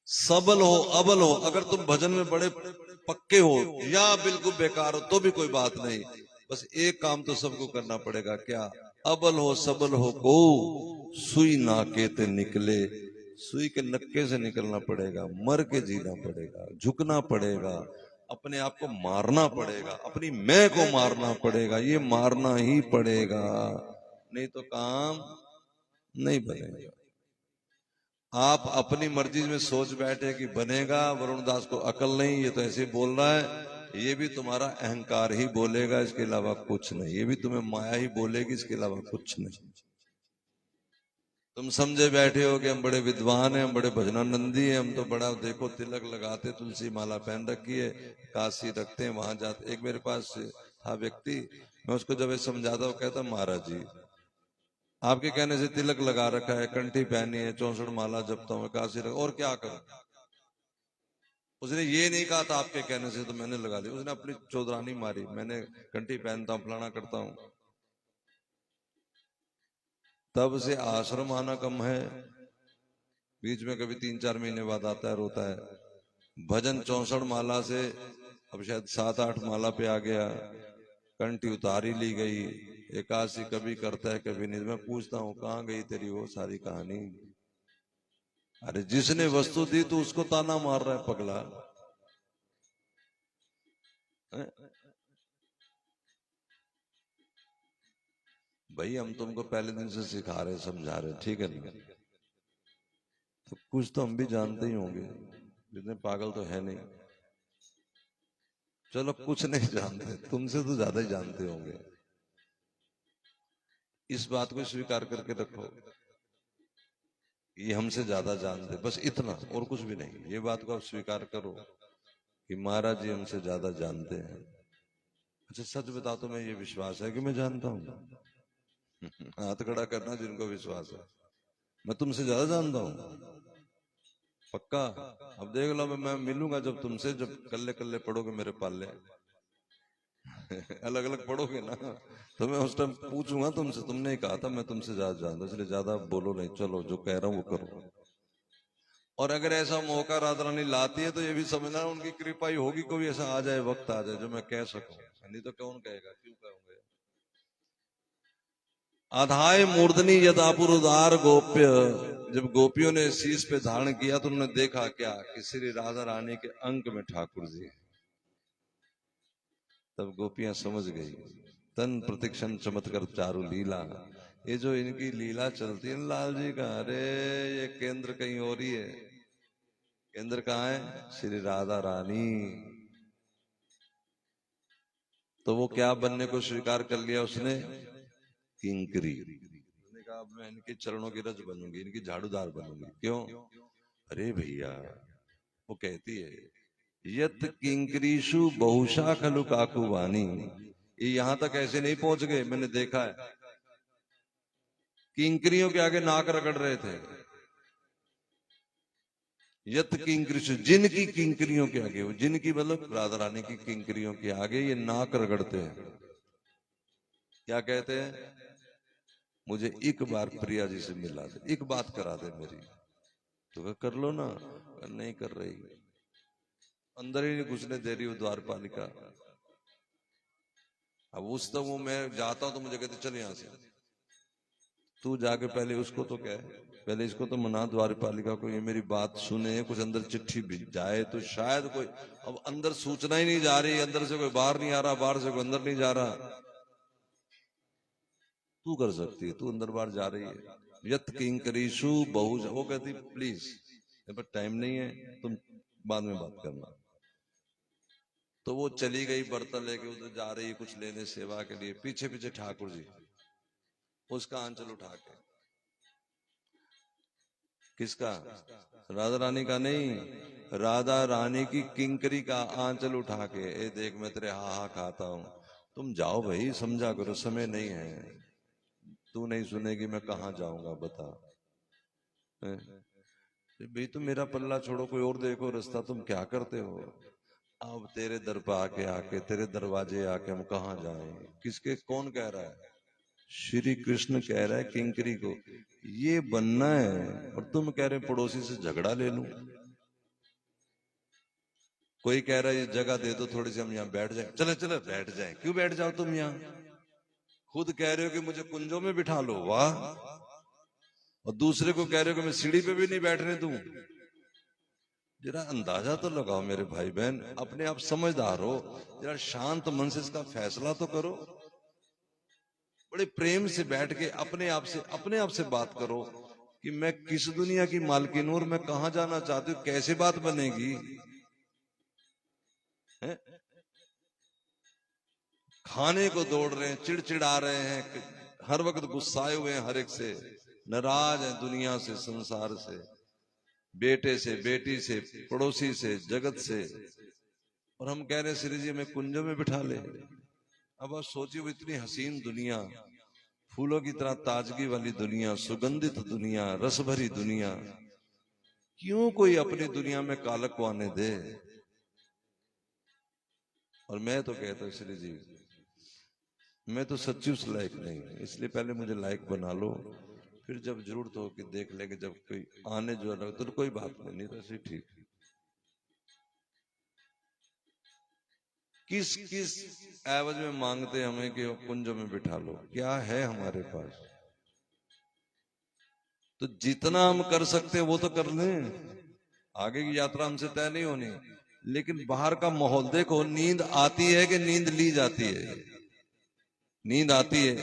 A: सबल हो अबल हो, अगर तुम भजन में बड़े पक्के हो या बिल्कुल बेकार हो तो भी कोई बात नहीं। बस एक काम तो सबको करना पड़ेगा, क्या? अबल हो सबल हो को, सुई नाके ते निकले। सुई के नक्के से निकलना पड़ेगा, मर के जीना पड़ेगा, झुकना पड़ेगा, अपने आप को मारना पड़ेगा, अपनी मैं को मारना पड़ेगा। ये मारना ही पड़ेगा, नहीं तो काम नहीं बनेगा। आप अपनी मर्जी में सोच बैठे कि बनेगा, वरुण दास को अकल नहीं, ये तो ऐसे बोल रहा है, ये भी तुम्हारा अहंकार ही बोलेगा, इसके अलावा कुछ नहीं। ये भी तुम्हें माया ही बोलेगी, इसके अलावा कुछ नहीं। तुम समझे बैठे हो कि हम बड़े विद्वान हैं, हम बड़े भजनानंदी हैं, हम तो बड़ा देखो तिलक लगाते, तुलसी माला पहन रखी है, काशी रखते हैं, वहां जाते। एक मेरे पास था व्यक्ति, मैं उसको जब ये समझाता हूँ, कहता महाराज जी आपके कहने से तिलक लगा रखा है, कंठी पहनी है, 64 माला जपता हूँ, काशी रख, और क्या करूं। उसने ये नहीं कहा था आपके कहने से तो मैंने लगा दी, उसने अपनी चौधरानी मारी, मैंने कंठी पहनता हूँ, फलाना करता हूँ। तब से आश्रम आना कम है, बीच में कभी 3-4 महीने बाद आता है, रोता है। भजन 64 माला से अब शायद 7-8 माला पे आ गया, कंठी उतारी ली गई, एकादशी कभी करता है कभी नहीं। मैं पूछता हूँ कहाँ गई तेरी वो सारी कहानी। अरे जिसने वस्तु दी तो उसको ताना मार रहा है पगला। भाई हम तुमको पहले दिन से सिखा रहे समझा रहे, ठीक है ना, तो कुछ तो हम भी जानते ही होंगे, इतने पागल तो है नहीं। चलो कुछ नहीं जानते, तुमसे तो ज्यादा ही जानते होंगे। इस बात को स्वीकार करके रखो, ये हमसे ज्यादा जानते, बस इतना और कुछ भी नहीं। ये बात को आप स्वीकार करो कि महाराज जी हमसे ज्यादा जानते हैं। अच्छा सच बता, तो मैं ये विश्वास है कि मैं जानता हूँ? हाथ खड़ा करना जिनको विश्वास है। मैं तुमसे ज्यादा जानता हूँ पक्का। अब देख लो, मैं मिलूंगा जब तुमसे, जब कल्ले कल्ले पढ़ोगे मेरे पाले अलग अलग पढ़ोगे ना, तो मैं उस टाइम पूछूंगा तुमसे, तुमने ही कहा था मैं तुमसे ज्यादा जानता, इसलिए ज्यादा बोलो नहीं, चलो जो कह रहा हूँ वो करो। और अगर ऐसा मौका राधा रानी लाती है तो ये भी समझना उनकी कृपा ही होगी, कोई ऐसा आ जाए, वक्त आ जाए जो मैं कह सकूं, नहीं तो कौन कहेगा, क्यों कहूंगा। आधाय मूर्धनी यदापुरुदार गोप्य, जब गोपियों ने शीश पे धारण किया तो उन्होंने देखा क्या कि श्री राधा रानी के अंक में ठाकुर जी है। तब गोपियां समझ गई, तन प्रतिक्षण चमत्कार चारु लीला। ये जो इनकी लीला चलती है लाल जी का, अरे ये केंद्र कहीं और ही है। केंद्र कहाँ है? श्री राधा रानी। तो वो क्या बनने को स्वीकार कर लिया उसने? किंकरी। उसने कहा अब मैं इनके चरणों की रज बनूंगी, इनकी झाड़ूदार बनूंगी। क्यों? अरे भैया, वो कहती है यत किंकरीषु बहुशा खलु काकु वाणी। ये यहां तक ऐसे नहीं पहुंच गए, मैंने देखा है, किंकरियों के आगे नाक रगड़ रहे थे। यत किंकरीषु, जिनकी किंकरियों के आगे, वो जिनकी मतलब राधा रानी की किंकरियों के आगे ये नाक रगड़ते हैं। क्या कहते हैं? मुझे एक बार प्रिया जी से मिला दे, एक बात करा दे मेरी। तो कर लो ना, नहीं कर रही, अंदर ही नहीं घुसने दे रही वो द्वारपालिका। अब उस तो वो मैं जाता हूं तो मुझे कहते चल यहां से, तू जाके पहले उसको तो कह, पहले इसको तो मना द्वारपालिका को, ये मेरी बात सुने, कुछ अंदर चिट्ठी भी जाए तो शायद कोई, अब अंदर सूचना ही नहीं जा रही, अंदर से कोई बाहर नहीं आ रहा, बाहर से कोई अंदर नहीं जा रहा। तू कर सकती है, तू अंदर बाहर जा रही है। यत किंकरीषु बहु, वो कहती प्लीज पर टाइम नहीं है, तुम बाद में बात करना। तो वो चली गई, बर्तन लेके उधर जा रही है कुछ लेने सेवा के लिए, पीछे पीछे ठाकुर जी उसका आंचल उठा के। किसका? राधा रानी का नहीं, राधा रानी की किंकरी का आंचल उठा के, ए देख मैं तेरे हा हा खाता हूं, तुम जाओ भाई, समझा करो, समय नहीं है। तू नहीं सुनेगी मैं कहां जाऊंगा बता। भाई तुम मेरा पल्ला छोड़ो, कोई और देखो रास्ता, तुम क्या करते हो? अब तेरे दर पर आके आके तेरे दरवाजे आके हम कहां जाएं? किसके, कौन कह रहा है? श्री कृष्ण कह रहा है किंकरी को ये बनना है, और तुम कह रहे पड़ोसी से झगड़ा ले लूं। कोई कह रहा है ये जगह दे दो थोड़ी सी, हम यहाँ बैठ जाए, चले चले बैठ जाए। क्यों बैठ जाओ तुम यहाँ? खुद कह रहे हो कि मुझे कुंजों में बिठा लो, वाह, और दूसरे को कह रहे हो कि मैं सीढ़ी पे भी नहीं बैठने दूं। जरा अंदाजा तो लगाओ मेरे भाई बहन, अपने आप समझदार हो, जरा शांत मन से इसका फैसला तो करो। बड़े प्रेम से बैठ के अपने आप से बात करो कि मैं किस दुनिया की मालकिन हूं और मैं कहां जाना चाहती हूँ, कैसे बात बनेगी है? खाने को दौड़ रहे हैं, चिड़चिड़ा रहे हैं, हर वक्त गुस्साए हुए हैं, हर एक से नाराज हैं, दुनिया से, संसार से, बेटे से, बेटी से, पड़ोसी से, जगत से। और हम कह रहे हैं श्री जी में कुंज में बिठा ले। अब आप सोचिए, वो इतनी हसीन दुनिया, फूलों की तरह ताजगी वाली दुनिया, सुगंधित दुनिया, रस भरी दुनिया, क्यों कोई अपनी दुनिया में कालक को आने दे? और मैं तो कहता हूं श्री जी, मैं तो सच्ची उस लायक नहीं हूं, इसलिए पहले मुझे लायक बना लो, फिर जब जरूरत हो कि देख लेंगे, जब कोई आने जो लगे तो कोई बात नहीं तो ऐसे ठीक। किस किस एवज में मांगते हमें कि कुंज में बिठा लो? क्या है हमारे पास? तो जितना हम कर सकते हैं वो तो कर लें, आगे की यात्रा हमसे तय नहीं होनी। लेकिन बाहर का माहौल देखो, नींद आती है कि नींद ली जाती है? नींद आती है,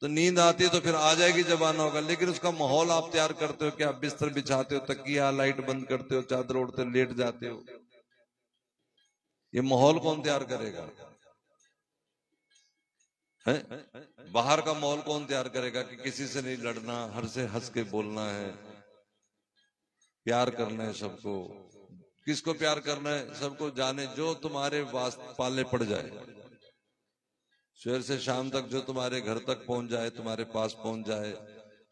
A: तो नींद आती है तो फिर आ जाएगी जब आना होगा। लेकिन उसका माहौल आप तैयार करते हो क्या? बिस्तर बिछाते हो, तकिया लाइट बंद करते हो, चादर ओढ़ते हो, लेट जाते हो, ये माहौल कौन तैयार करेगा? है? बाहर का माहौल कौन तैयार करेगा कि किसी से नहीं लड़ना, हर से हंस के बोलना है, प्यार करना है सबको। किसको प्यार करना है? सबको, जाने जो तुम्हारे पाले पड़ जाए, सुबह से शाम तक जो तुम्हारे घर तक पहुंच जाए, तुम्हारे पास पहुंच जाए,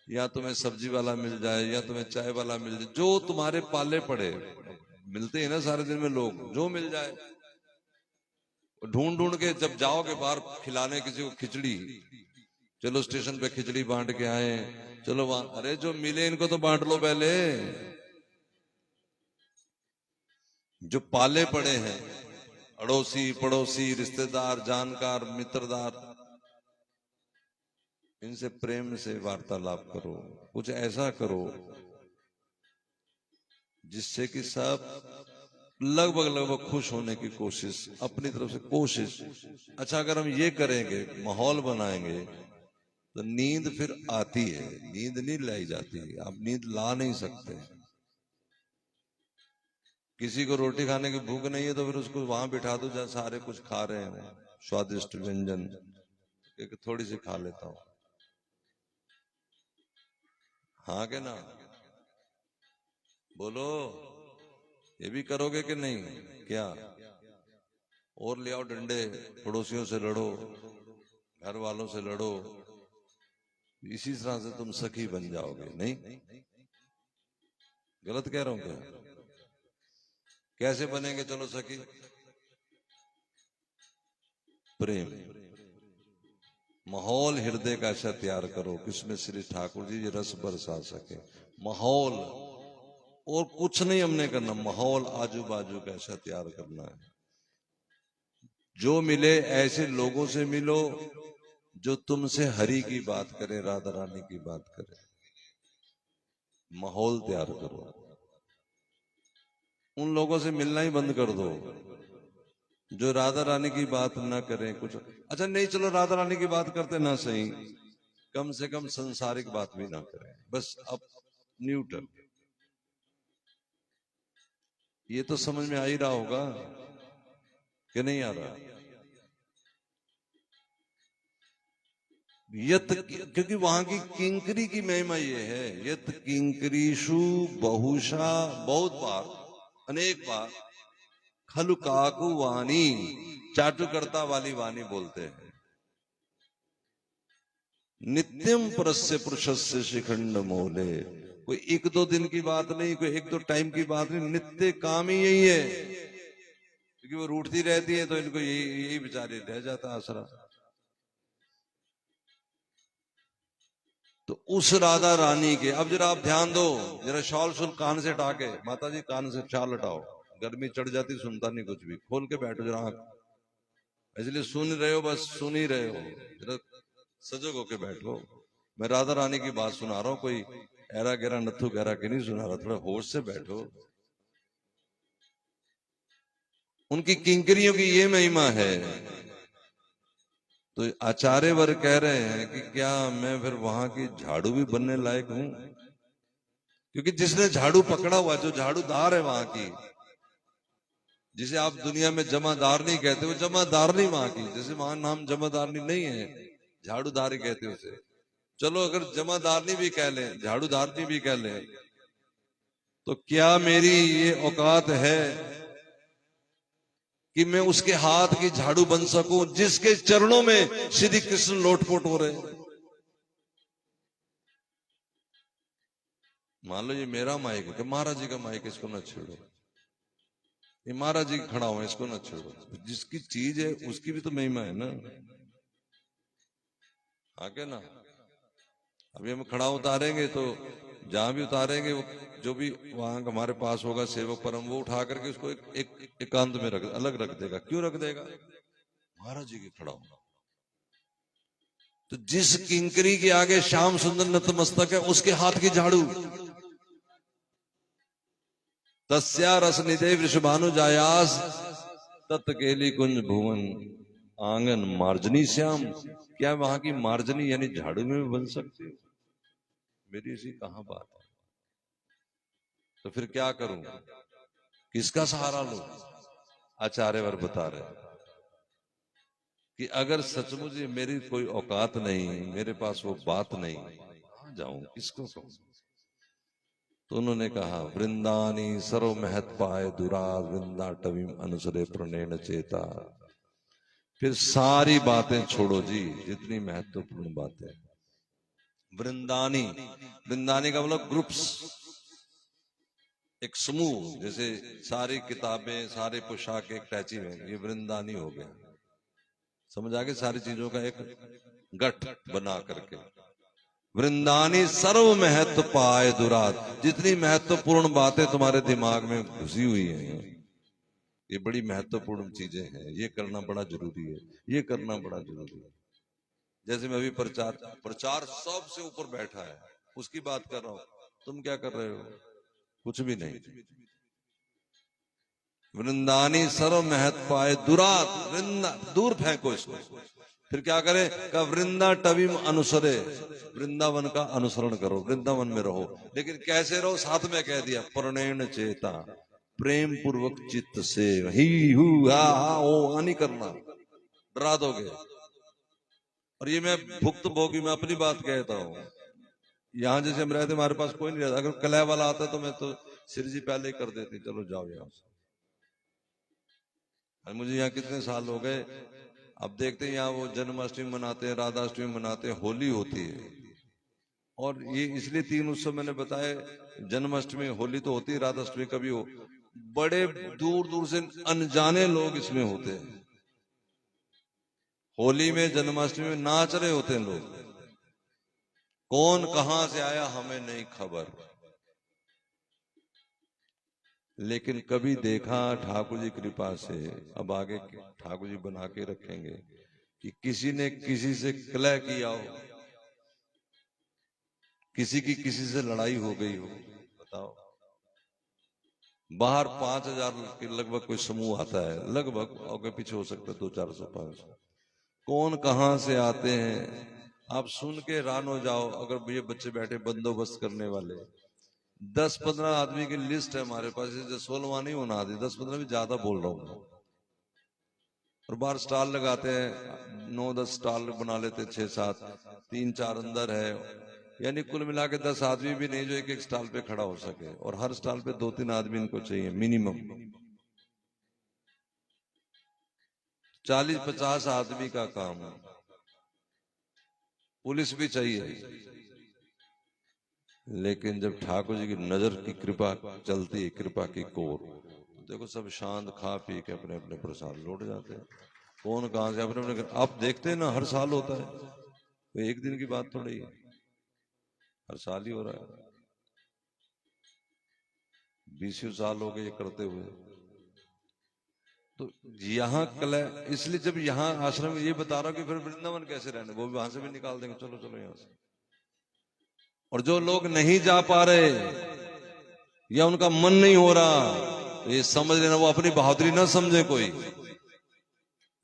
A: या तुम्हें सब्जी वाला मिल जाए, या तुम्हें चाय वाला मिल जाए, जो तुम्हारे पाले पड़े। मिलते हैं ना सारे दिन में लोग, जो मिल जाए ढूंढ ढूंढ के जब जाओगे बाहर खिलाने किसी को खिचड़ी, चलो स्टेशन पे खिचड़ी बांट के आए, चलो वहां, अरे जो मिले इनको तो बांट लो पहले। जो पाले पड़े हैं, अड़ोसी पड़ोसी, रिश्तेदार, जानकार, मित्रदार, इनसे प्रेम से वार्तालाप करो, कुछ ऐसा करो जिससे कि सब लगभग लगभग खुश होने की कोशिश, अपनी तरफ से कोशिश। अच्छा, अगर हम ये करेंगे, माहौल बनाएंगे, तो नींद फिर आती है, नींद नहीं लाई जाती है। आप नींद ला नहीं सकते। किसी को रोटी खाने की भूख नहीं है तो फिर उसको वहां बिठा दो जहां सारे कुछ खा रहे हैं स्वादिष्ट व्यंजन, एक थोड़ी सी खा लेता हूं, हाँ के ना? बोलो, ये भी करोगे कि नहीं? क्या? और ले आओ डंडे, पड़ोसियों से लड़ो, घर वालों से लड़ो, इसी तरह से तुम सखी बन जाओगे। नहीं, गलत कह रहा हूं क्या? कैसे बनेंगे चलो सखी? प्रेम, माहौल हृदय का ऐसा तैयार करो कि उसमें श्री ठाकुर जी रस बरसा सके। माहौल और कुछ नहीं हमने करना, माहौल आजू बाजू का ऐसा तैयार करना है। जो मिले ऐसे लोगों से मिलो जो तुमसे हरि की बात करें, राधा रानी की बात करें। माहौल तैयार करो, उन लोगों से मिलना ही बंद कर दो जो राधा रानी की बात ना करें कुछ। अच्छा नहीं, चलो राधा रानी की बात करते ना सही, कम से कम संसारिक बात भी ना करें, बस अब न्यूट्रल। ये तो समझ में आ ही रहा होगा कि नहीं आ रहा? यत, क्योंकि वहां की किंकरी की महिमा ये है, यत किंकरीषु बहुशा, बहुत बार, अनेक बार, खलु काकु वाणी, चाटुकर्ता वाली वाणी बोलते हैं। नित्यम परस्य पुरुषस्य शिखंड मोले, कोई एक दो दिन की बात नहीं, कोई एक दो टाइम की बात नहीं, नित्य काम ही यही है। क्योंकि वो रूठती रहती है तो इनको यही बेचारे रह जाता आसरा। तो उस राधा रानी के, अब जरा आप ध्यान दो, जरा शॉल शुल कान से हटा के, माता जी कान से शाल हटाओ, गर्मी चढ़ जाती, सुनता नहीं कुछ भी, खोल के बैठो जरा आंख, इसलिए सुन रहे हो, बस सुन ही रहे हो, जरा सजग होके बैठो। मैं राधा रानी की बात सुना रहा हूं, कोई ऐरा गहरा नथु गहरा के नहीं सुना रहा, थोड़ा होश से बैठो। उनकी किंकरियों की ये महिमा है, तो आचार्य वर कह रहे हैं कि क्या मैं फिर वहां की झाड़ू भी बनने लायक हूं? क्योंकि जिसने झाड़ू पकड़ा हुआ, जो झाड़ूदार है वहां की, जिसे आप दुनिया में जमादार नहीं कहते, वो जमादार नहीं वहां की। जैसे वहां नाम जमादारनी नहीं है, झाड़ूदार ही कहते उसे। चलो अगर जमादारनी भी कह लें, झाड़ूदारनी भी कह लें, तो क्या मेरी ये औकात है कि मैं उसके हाथ की झाड़ू बन सकूं जिसके चरणों में श्री कृष्ण लोटपोट हो रहे हैं? मान लो ये मेरा माइक है, महाराज जी का माइक, इसको न छेड़ो। ये महाराज जी खड़ा हुआ है, इसको न छेड़ो। जिसकी चीज है उसकी भी तो महिमा है ना, आगे ना। अभी हम खड़ा उतारेंगे तो जहां भी उतारेंगे, वो जो भी वहां हमारे पास होगा सेवक परम, वो उठा करके उसको एकांत में अलग रख देगा। क्यों रख देगा? महाराज जी के खड़ा होगा। तो जिस किंकरी के आगे श्याम सुंदर नतमस्तक है, उसके हाथ की झाड़ू। तस्या रस निधे वृषभानु जायास तत् केली कुंज भुवन आंगन मार्जनी श्याम। क्या वहां की मार्जनी यानी झाड़ू में भी बन सकती हो? मेरी ऐसी कहां बात है? तो फिर क्या करूं? किसका सहारा लूं? आचार्यवर बता रहे कि अगर सचमुच मेरी कोई औकात नहीं, मेरे पास वो बात नहीं, कहां जाऊं, किसको कहूं? तो उन्होंने कहा, वृंदानी सर्व महत पाए दुराज वृंदा टवीम अनुसरे प्रणेन चेता। फिर सारी बातें छोड़ो जी, जितनी महत्वपूर्ण बातें। वृंदानी, वृंदानी का मतलब ग्रुप्स, एक समूह। जैसे सारी किताबें, सारे पोशाक एक टैची में, ये वृंदानी हो गया। समझ आ गई? सारी चीजों का एक गठ बना करके। वृंदानी सर्व महत्व पाए दुरात, जितनी महत्वपूर्ण बातें तुम्हारे दिमाग में घुसी हुई हैं, ये बड़ी महत्वपूर्ण चीजें हैं, ये करना बड़ा जरूरी है, ये करना बड़ा जरूरी है। जैसे मैं अभी प्रचार सबसे ऊपर बैठा है, उसकी बात कर रहा हूं, तुम क्या कर रहे हो? कुछ भी नहीं। वृंदानी सर्व महत्व पाए दुरात, वृंदा दूर फेंको इसको। फिर क्या करे? का वृंदा टवीम अनुसरे, वृंदावन का अनुसरण करो, वृंदावन में रहो। लेकिन कैसे रहो? साथ में कह दिया, प्रणेन चेता, प्रेम पूर्वक चित्त से। ही हु हा ओ नहीं करना, डरा दोगे। और ये मैं भुक्त भोगी, मैं अपनी बात कहता हूं। यहां जैसे हम रहते, हमारे पास कोई नहीं रहता। अगर कलह वाला आता तो मैं तो सिर जी पहले ही कर देती, चलो जाओ यहां से। मुझे यहाँ कितने साल हो गए, अब देखते हैं यहाँ वो जन्माष्टमी मनाते हैं, राधाष्टमी मनाते हैं, होली होती है। और ये इसलिए 3 उत्सव मैंने बताए, जन्माष्टमी होली तो होती है, राधाष्टमी कभी हो। बड़े दूर दूर से अनजाने लोग इसमें होते हैं। होली में, जन्माष्टमी में नाच रहे होते हैं लोग। कौन कहां से आया हमें नहीं खबर, लेकिन कभी देखा ठाकुर जी कृपा से, अब आगे ठाकुर जी बना के रखेंगे, कि किसी ने किसी से कलह किया हो, किसी की किसी से लड़ाई हो गई हो। बताओ, बाहर 5000 के लगभग कोई समूह आता है, लगभग, आगे पीछे हो सकता है 200-400 500। कौन कहां से आते हैं, आप सुन के हैरान हो जाओ। अगर ये बच्चे बैठे बंदोबस्त करने वाले, 10-15 आदमी की लिस्ट है हमारे पास, 16वां नहीं होना आदमी, 10-15 भी ज्यादा बोल रहा हूं। और बाहर स्टॉल लगाते हैं, 9-10 स्टॉल बना लेते, 6-7, 3-4 अंदर है, यानी कुल मिला के 10 आदमी भी नहीं जो एक स्टॉल पे खड़ा हो सके। और हर स्टॉल पे 2-3 आदमी इनको चाहिए मिनिमम। 40-50 आदमी का काम है। पुलिस भी चाहिए। लेकिन जब ठाकुर जी की नजर की कृपा चलती है, कृपा की कोर, तो देखो सब शांत खा पी के अपने अपने प्रसाद लौट जाते हैं। कौन कहां से अपने अपने, आप देखते हैं ना, हर साल होता है, तो एक दिन की बात थोड़ी है, हर साल ही हो रहा है। 20 साल हो गए ये करते हुए। तो यहाँ कलह, इसलिए जब यहाँ आश्रम में ये बता रहा हूं कि फिर वृंदावन कैसे रहने, वो भी वहां से भी निकाल देंगे, चलो चलो यहाँ से। और जो लोग नहीं जा पा रहे या उनका मन नहीं हो रहा, तो ये समझ लेना वो अपनी बहादुरी ना समझे कोई,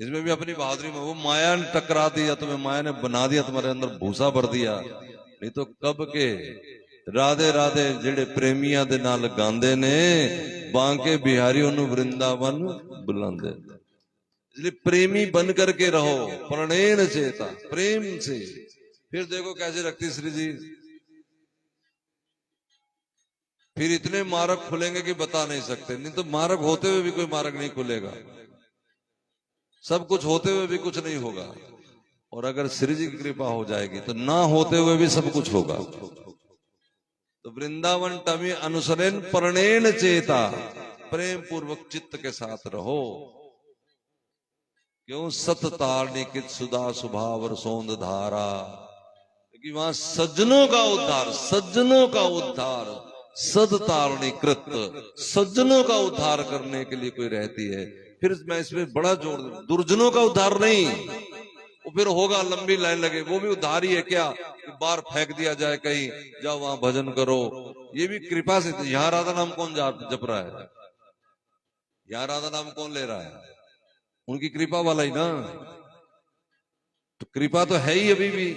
A: इसमें भी अपनी बहादुरी में वो माया ने टकरा दिया, तुम्हें माया ने बना दिया, तुम्हारे अंदर भूसा भर दिया। नहीं तो कब के राधे राधे जेड़े प्रेमिया दे नाल गांदे ने, बांके बिहारी ओनू वृंदावन बुलांदे। इसलिए प्रेमी बन करके रहो, प्रणेन चेता, प्रेम से। फिर देखो कैसे रखती श्री जी, फिर इतने मार्ग खुलेंगे कि बता नहीं सकते। नहीं तो मार्ग होते हुए भी कोई मार्ग नहीं खुलेगा, सब कुछ होते हुए भी कुछ नहीं होगा। और अगर श्री जी की कृपा हो जाएगी तो ना होते हुए भी सब कुछ होगा। तो वृंदावन टमी अनुसरेन प्रणेन चेता, प्रेम पूर्वक चित्त के साथ रहो। क्यों? सत तारणी कित सुधा सुभावर सौंद धारा, क्योंकि वहां सज्जनों का उद्धार, सज्जनों का उद्धार, सद तारणी कृत, सज्जनों का उद्धार करने के लिए कोई रहती है। फिर मैं इसमें बड़ा जोर दूं, दुर्जनों का उद्धार नहीं। वो फिर होगा, लंबी लाइन लगे, वो भी उद्धार ही है क्या? कि बार फेंक दिया जाए कहीं, जाओ वहां भजन करो, ये भी कृपा से। यहाँ राधा नाम कौन जप रहा है? यहाँ राधा नाम कौन ले रहा है? उनकी कृपा वाला ही ना। तो कृपा तो है ही अभी भी।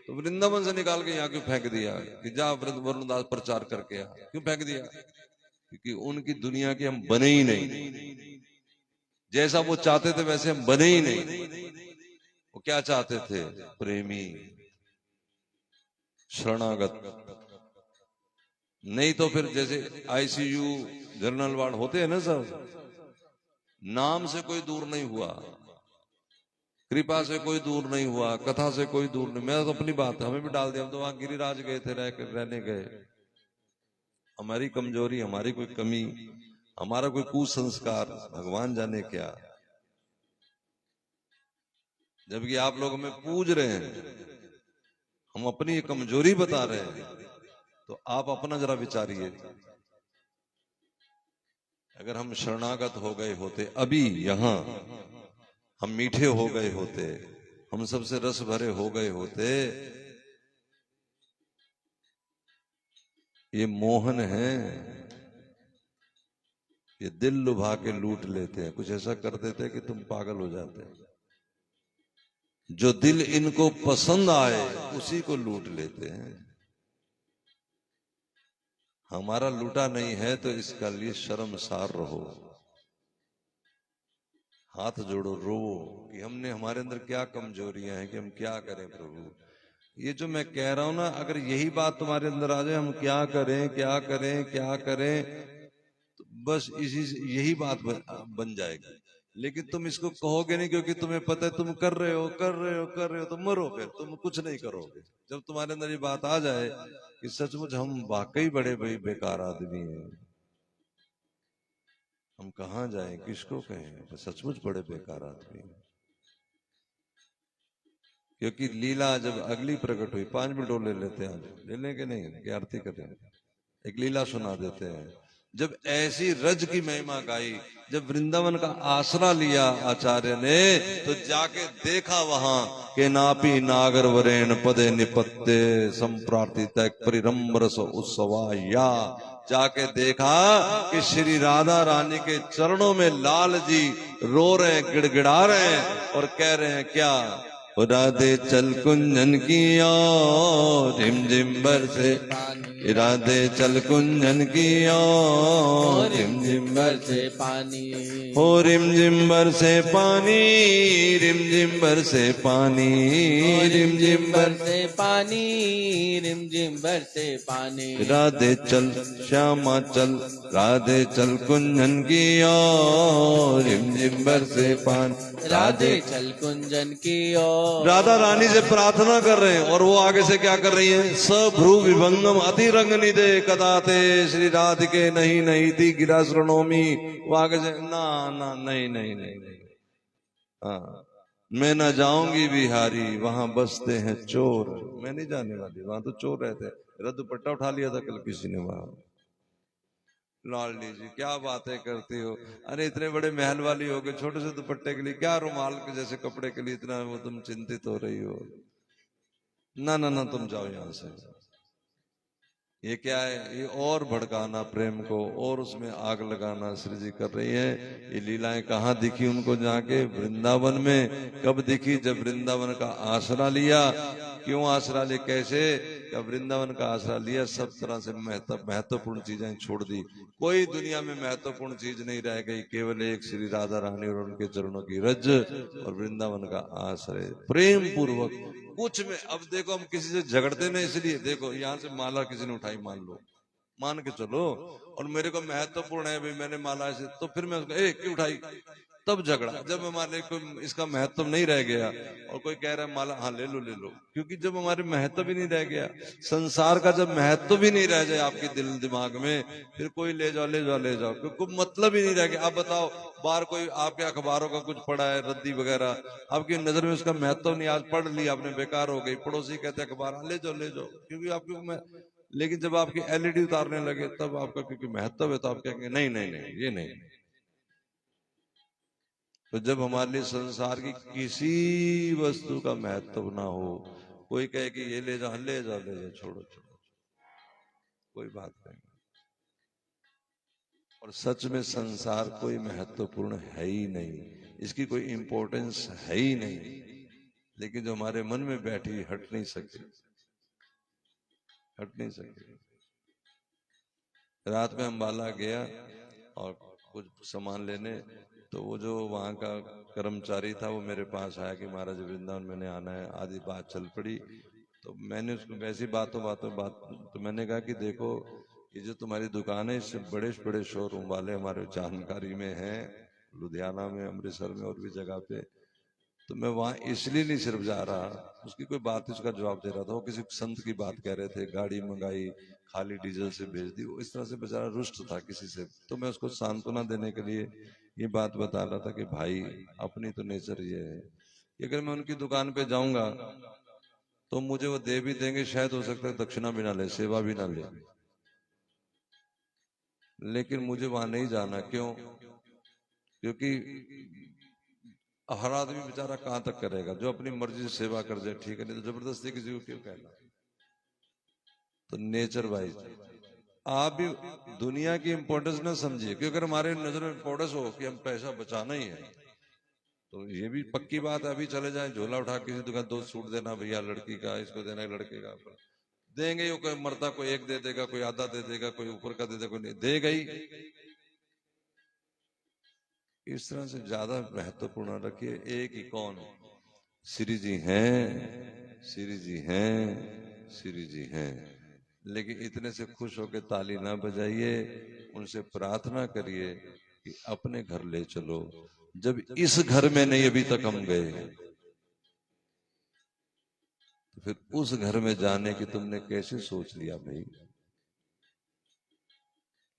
A: तो वृंदावन से निकाल के यहाँ क्यों फेंक दिया कि जा वरुणदास प्रचार करके आ? क्यों फेंक दिया? क्योंकि उनकी दुनिया के हम बने ही नहीं। जैसा वो चाहते थे वैसे हम बने ही नहीं। वो क्या चाहते थे? प्रेमी, शरणागत। नहीं तो फिर जैसे आईसीयू, जनरल वार्ड होते हैं ना सब, नाम से कोई दूर नहीं हुआ, कृपा से कोई दूर नहीं हुआ, कथा से कोई दूर नहीं। मैं तो अपनी बात है, हमें भी डाल दिया। हम तो वहां गिरिराज गए थे, रहने गए। हमारी कमजोरी, हमारी कोई कमी, हमारा कोई कुसंस्कार, भगवान जाने क्या। जबकि आप लोग हमें पूज रहे हैं, हम अपनी ये कमजोरी बता रहे हैं, तो आप अपना जरा विचारिए। अगर हम शरणागत हो गए होते अभी यहां, हम मीठे हो गए होते, हम सबसे रस भरे हो गए होते। ये मोहन है, ये दिल लुभा के लूट लेते हैं, कुछ ऐसा कर देते हैं कि तुम पागल हो जाते हैं। जो दिल इनको पसंद आए उसी को लूट लेते हैं। हमारा लूटा नहीं है तो इसका लिए शर्मसार रहो, हाथ जोड़ो, रो कि हमने, हमारे अंदर क्या कमजोरियां हैं कि हम क्या करें प्रभु। ये जो मैं कह रहा हूं ना, अगर यही बात तुम्हारे अंदर आ जाए, हम क्या करें क्या करें क्या करें, तो बस इसी से यही बात बन जाएगी। लेकिन तुम इसको कहोगे नहीं, क्योंकि तुम्हें पता है तुम कर रहे हो कर रहे हो कर रहे हो, तो मरो, फिर तुम कुछ नहीं करोगे। जब तुम्हारे अंदर ये बात आ जाए कि सचमुच हम वाकई बड़े भाई बेकार आदमी हैं, हम कहाँ जाएं, किसको कहें, सचमुच बड़े बेकार आदमी हैं। क्योंकि लीला जब अगली प्रकट हुई, 5 मिनट और ले लेते हैं, आज ले लेंगे नहीं कि आरती करें, एक लीला सुना देते हैं। जब ऐसी रज की महिमा गाई, जब वृंदावन का आसरा लिया आचार्य ने, तो जाके देखा वहां के नापी नागर वरेण पदे निपत्ते संप्रार्थित परिरंबरस उत्सवा, या जाके देखा कि श्री राधा रानी के चरणों में लाल जी रो रहे हैं, गिड़गिड़ा रहे हैं और कह रहे हैं क्या? राधे चल कुंजन की ओर रिम झिम बरसे पानी, राधे चल कुंजन की ओर रिम झिम बरसे पानी, हो रिम झिम बरसे पानी, रिम झिम बरसे पानी, रिम झिम बरसे पानी, रिम झिम बरसे पानी। राधे चल श्यामा चल, राधे चल कुंजन की ओर रिम झिम बरसे पानी, राधे चल कुंजन की ओर। राधा रानी से प्रार्थना कर रहे हैं, और वो आगे से क्या कर रही है? सभ्रु विभंगम अति रंग निदे कदाते श्री राधिके नहीं नहीं थी गिरा श्रणोमी। वो आगे से ना ना नहीं नहीं नहीं नहीं, हाँ मैं ना जाऊंगी बिहारी, वहां बसते हैं चोर। मैं नहीं जाने वाली, वहां तो चोर रहते हैं। मेरा दुपट्टा उठा लिया था कल किसी ने वहां। लाडली जी क्या बातें करती हो, अरे इतने बड़े महल वाली हो गए, छोटे से दुपट्टे के लिए क्या, रुमाल के जैसे कपड़े के लिए इतना वो तुम चिंतित हो रही हो? ना ना ना तुम जाओ यहां से। ये क्या है? ये और भड़काना प्रेम को, और उसमें आग लगाना श्री जी कर रही है। ये लीलाएं कहाँ दिखी उनको? जाके वृंदावन में। कब दिखी? जब वृंदावन का आसरा लिया। क्यों आसरा लिया? कैसे? क्या वृंदावन का आसरा लिया, सब तरह से महत्वपूर्ण चीजें छोड़ दी। कोई दुनिया में महत्वपूर्ण चीज नहीं रह गई, केवल एक श्री राधा रानी और उनके चरणों की रज और वृंदावन का आश्रय प्रेम पूर्वक। कुछ में अब देखो, हम किसी से झगड़ते नहीं, इसलिए देखो यहाँ से माला किसी ने उठाई, मान लो, मान के चलो, और मेरे को महत्वपूर्ण है भाई, मैंने माला से, तो फिर मैं उसको क्यों उठाई, तब झगड़ा। जब हमारे को इसका महत्व नहीं रह गया और कोई कह रहा है माला, हाँ ले लो ले लो, क्योंकि जब हमारे महत्व भी नहीं रह गया, संसार का जब महत्व भी नहीं रह जाए आपके दिल दिमाग में, फिर कोई ले जाओ ले जाओ ले जाओ, क्योंकि मतलब ही नहीं रह गया। आप बताओ, बाहर कोई आपके अखबारों का कुछ पढ़ा है, रद्दी वगैरह, आपकी नजर में उसका महत्व नहीं, आज पढ़ लिया आपने, बेकार हो गई, पड़ोसी कहते अखबार ले जाओ ले जाओ, क्योंकि आपकी लेकिन जब आपकी एलईडी उतारने लगे तब आपका क्योंकि महत्व है, तो आप कहेंगे नहीं नहीं नहीं ये नहीं। तो जब हमारे लिए संसार की किसी वस्तु का महत्व ना हो, कोई कहे कि ये ले जाओ ले जाओ ले जाओ, छोड़ो छोड़ो, कोई बात नहीं। और सच में संसार कोई महत्वपूर्ण है ही नहीं, इसकी कोई इंपॉर्टेंस है ही नहीं, लेकिन जो हमारे मन में बैठी हट नहीं सकती, हट नहीं सकती। रात में अम्बाला गया और कुछ सामान लेने, तो वो जो वहां का कर्मचारी था वो मेरे पास आया कि महाराज वृंदावन मैंने आना है, आदि बात चल पड़ी। तो मैंने उसको वैसी बातों बातों बात, तो मैंने कहा कि देखो ये जो तुम्हारी दुकान है, इससे बड़े बड़े शोरूम वाले हमारे जानकारी में हैं, लुधियाना में, अमृतसर में और भी जगह पे, तो मैं वहां इसलिए नहीं सिर्फ जा रहा, उसकी कोई बात उसका जवाब दे रहा था, वो किसी संत की बात कह रहे थे, गाड़ी मंगाई खाली डीजल से भेज दी, वो इस तरह से बेचारा रुष्ट था किसी से, तो मैं उसको सांत्वना देने के लिए ये बात बता रहा था कि भाई अपनी तो नेचर ये है कि अगर मैं उनकी दुकान पे जाऊंगा तो मुझे वो दे भी देंगे, शायद हो सकता है दक्षिणा भी ना ले, सेवा भी ना ले, लेकिन मुझे वहां नहीं जाना। क्यों? क्योंकि हर आदमी बेचारा कहां तक करेगा, जो अपनी मर्जी से सेवा कर जाए ठीक है, नहीं तो जबरदस्ती किसी को क्यों कहना। तो नेचर वाइज आप भी दुनिया की इंपॉर्टेंस ना समझिए, क्योंकि अगर हमारे नजर में इंपॉर्टेंस हो कि हम पैसा बचाना ही है, तो ये भी पक्की बात है, अभी चले जाए झोला उठा किसी दुकान, 2 सूट देना भैया लड़की का, इसको देना है लड़के का, देंगे, कोई मरता कोई एक दे देगा, कोई आधा दे देगा, कोई ऊपर का दे देगा, कोई नहीं देगा ही। इस तरह से ज्यादा महत्वपूर्ण रखिए एक ही, कौन? श्री जी हैं, श्री जी हैं, श्री जी हैं। लेकिन इतने से खुश होकर ताली ना बजाइए, उनसे प्रार्थना करिए कि अपने घर ले चलो। जब इस घर में नहीं अभी तक हम गए, तो फिर उस घर में जाने की तुमने कैसे सोच लिया भाई?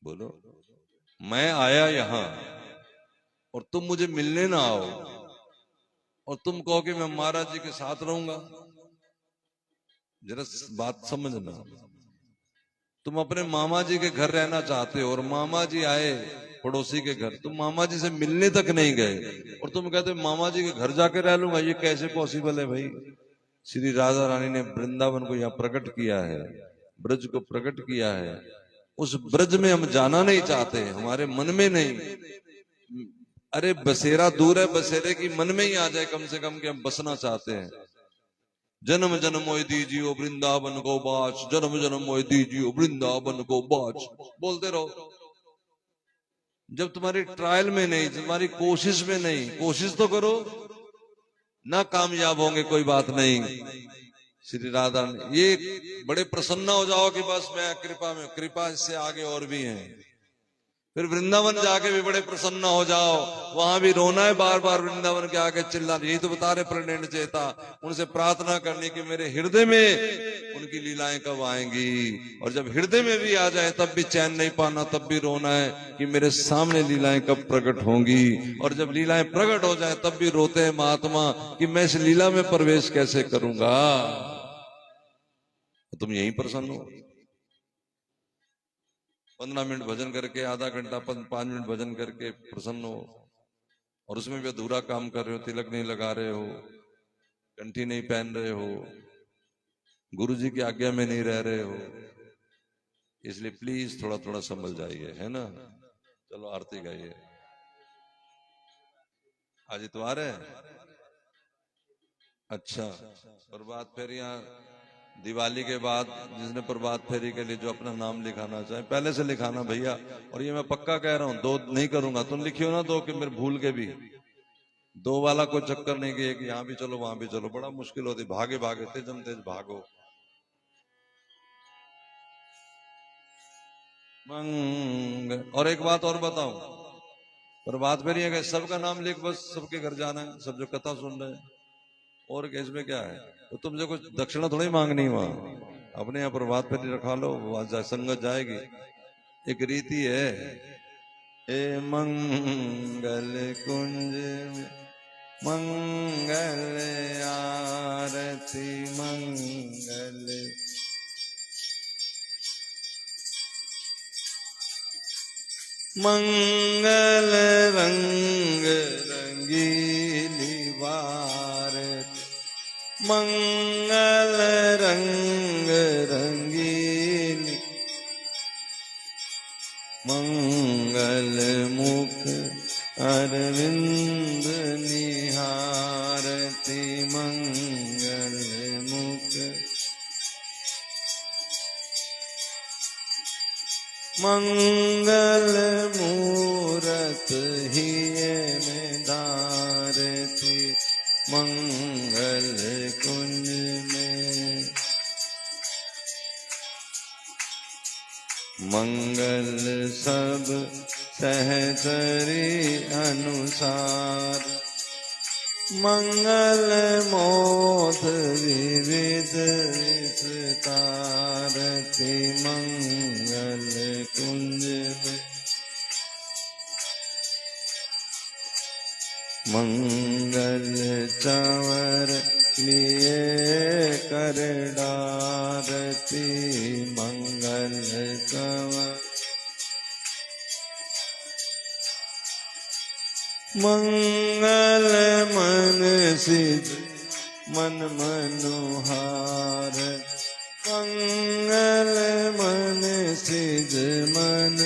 A: बोलो, मैं आया यहां और तुम मुझे मिलने ना आओ और तुम कहो कि मैं महाराज जी के साथ रहूंगा, जरा बात समझना। तुम अपने मामा जी के घर रहना चाहते हो और मामा जी आए पड़ोसी के घर, तुम मामा जी से मिलने तक नहीं गए और तुम कहते हो मामा जी के घर जाके रह लूंगा, ये कैसे पॉसिबल है भाई? श्री राधा रानी ने वृंदावन को यहाँ प्रकट किया है, ब्रज को प्रकट किया है, उस ब्रज में हम जाना नहीं चाहते, हमारे मन में नहीं। अरे बसेरा दूर है, बसेरे की मन में ही आ जाए कम से कम कि हम बसना चाहते हैं। जन्म जन्म मोय दीजियो वृंदावन को बाच, जन्म जन्म मोय दीजियो वृंदावन को बाच, बोलते रहो। जब तुम्हारी ट्रायल में नहीं, तुम्हारी कोशिश में नहीं, कोशिश तो करो ना, कामयाब होंगे कोई बात नहीं। श्री राधा ये बड़े प्रसन्न हो जाओ कि बस मैं कृपा में, कृपा इससे आगे और भी है। फिर वृंदावन जाके भी बड़े प्रसन्न हो जाओ, वहां भी रोना है बार बार, वृंदावन के आगे चिल्लाना। यही तो बता रहे प्रणेन चेता, उनसे प्रार्थना करनी कि मेरे हृदय में उनकी लीलाएं कब आएंगी, और जब हृदय में भी आ जाए तब भी चैन नहीं पाना, तब भी रोना है कि मेरे सामने लीलाएं कब प्रकट होंगी, और जब लीलाएं प्रकट हो जाए तब भी रोते हैं महात्मा कि मैं इस लीला में प्रवेश कैसे करूंगा। तुम यही प्रसन्न हो, 15 मिनट भजन करके, आधा घंटा 5 मिनट भजन करके प्रसन्न हो, और उसमें भी अधूरा काम कर रहे हो, तिलक नहीं लगा रहे हो, कंठी नहीं पहन रहे हो, गुरु जी की आज्ञा में नहीं रह रहे हो, इसलिए प्लीज थोड़ा थोड़ा संभल जाइए, है ना। चलो आरती गाइए। आज इतवार है। अच्छा, प्रभात फेरी यहाँ दिवाली के बाद जिसने प्रभात फेरी के लिए जो अपना नाम लिखाना चाहे पहले से लिखाना भैया। और ये मैं पक्का कह रहा हूँ, दो नहीं करूंगा, तुम लिखियो ना दो कि मेरे भूल के भी। दो वाला कोई चक्कर नहीं कि एक यहाँ भी चलो वहां भी चलो, बड़ा मुश्किल होती, भागे भागे तेजम तेज भागो। और एक बात और बताऊं, प्रभात फेरी है, सबका नाम लिख, बस सबके घर जाना है, सब जो कथा सुन रहे हैं, और केस में क्या है। तो तुमसे कुछ दक्षिणा थोड़ी मांगनी वहां, अपने यहाँ प्रभात फेरी रखा लो, संगत जाएगी। एक रीति है, ए मंगल कुंज में मंगल आरती मंगल, मंगल रंग रंगीली भारत, मंगल रंग रंगीली, मंगल मुख अरविंद निहारती, मंगल मुख मंगल मूरत ही में धारती, मंगल कुंज में मंगल सब सहचरी अनुसार, मंगल मोद विविध विस्तारती, मंगल कुंज में मंगल चंवर लिए कर डारती, मंगल चंवर मंगल मन सिद्ध मन मनोहार, मंगल मन सिद्ध मन,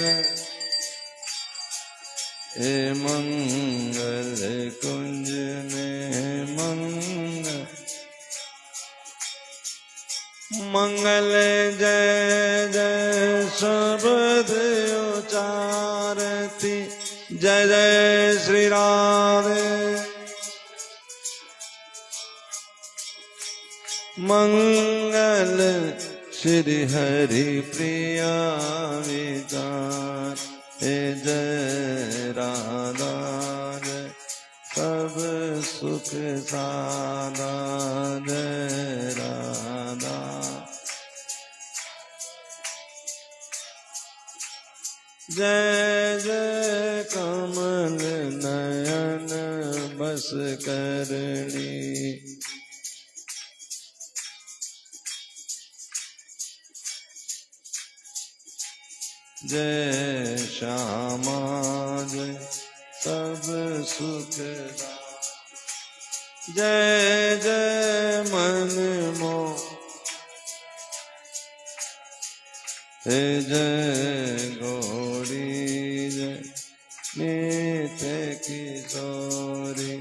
A: ए मंगल कुंज में मंगल, मंगल जय जय शब्द उचारती, जय जय श्री राधे, मंगल श्री हरि प्रिया विचार, जय राधा जय सब सुख साधा, जय राधा जय जय कमल नयन बस करणी, जय श्यामा जय सब सुख, जय जय मन मोह, जय गौरी जय नित्य किशोरी,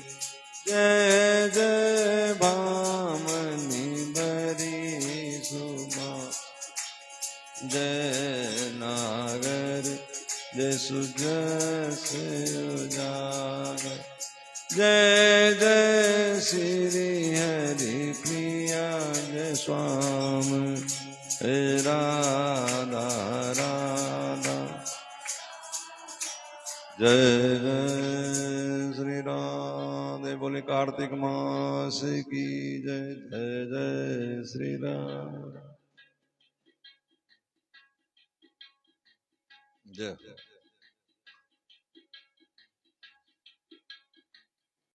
A: जय जय भामनी बरी सुमा, जय नागर जय सुजस उजागर, जय जय श्री हरि प्रिया जय स्वामी, राधा राधा जय जय श्री राधे। बोले कार्तिक मास की जय, जय जय श्री राम जय।